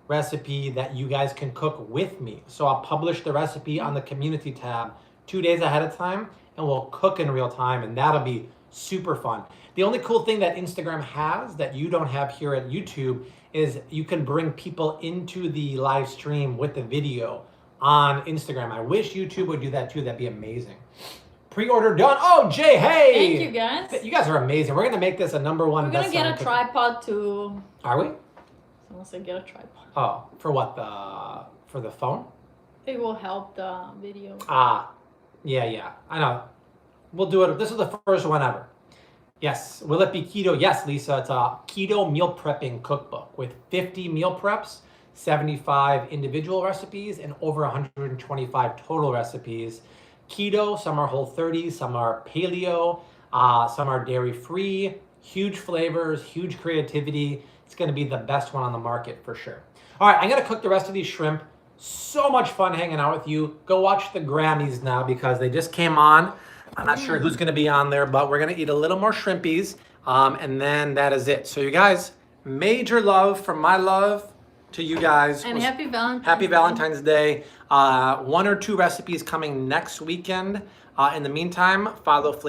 recipe that you guys can cook with me. So I'll publish the recipe on the community tab 2 days ahead of time, and we'll cook in real time, and that'll be super fun. The only cool thing that Instagram has that you don't have here at YouTube is you can bring people into the live stream with the video on Instagram. I wish YouTube would do that too. That'd be amazing. Pre-order done. Oh, Jay, hey! Thank you guys. You guys are amazing. We're gonna make this a #1. We're gonna get a tripod too. Are we? Someone said get a tripod. Oh, for what? For the phone? It will help the video. Yeah. I know. We'll do it. This is the first one ever. Yes. Will it be keto? Yes, Lisa. It's a keto meal prepping cookbook with 50 meal preps, 75 individual recipes, and over 125 total recipes. Keto, some are Whole30, some are paleo, some are dairy-free. Huge flavors, huge creativity. It's going to be the best one on the market for sure. All right, I'm going to cook the rest of these shrimp. So much fun hanging out with you. Go watch the Grammys now because they just came on. I'm not sure who's going to be on there, but we're going to eat a little more shrimpies, and then that is it. So you guys, major love from my love to you guys. And happy Valentine's Happy Valentine's Day. 1 or 2 recipes coming next weekend. In the meantime, follow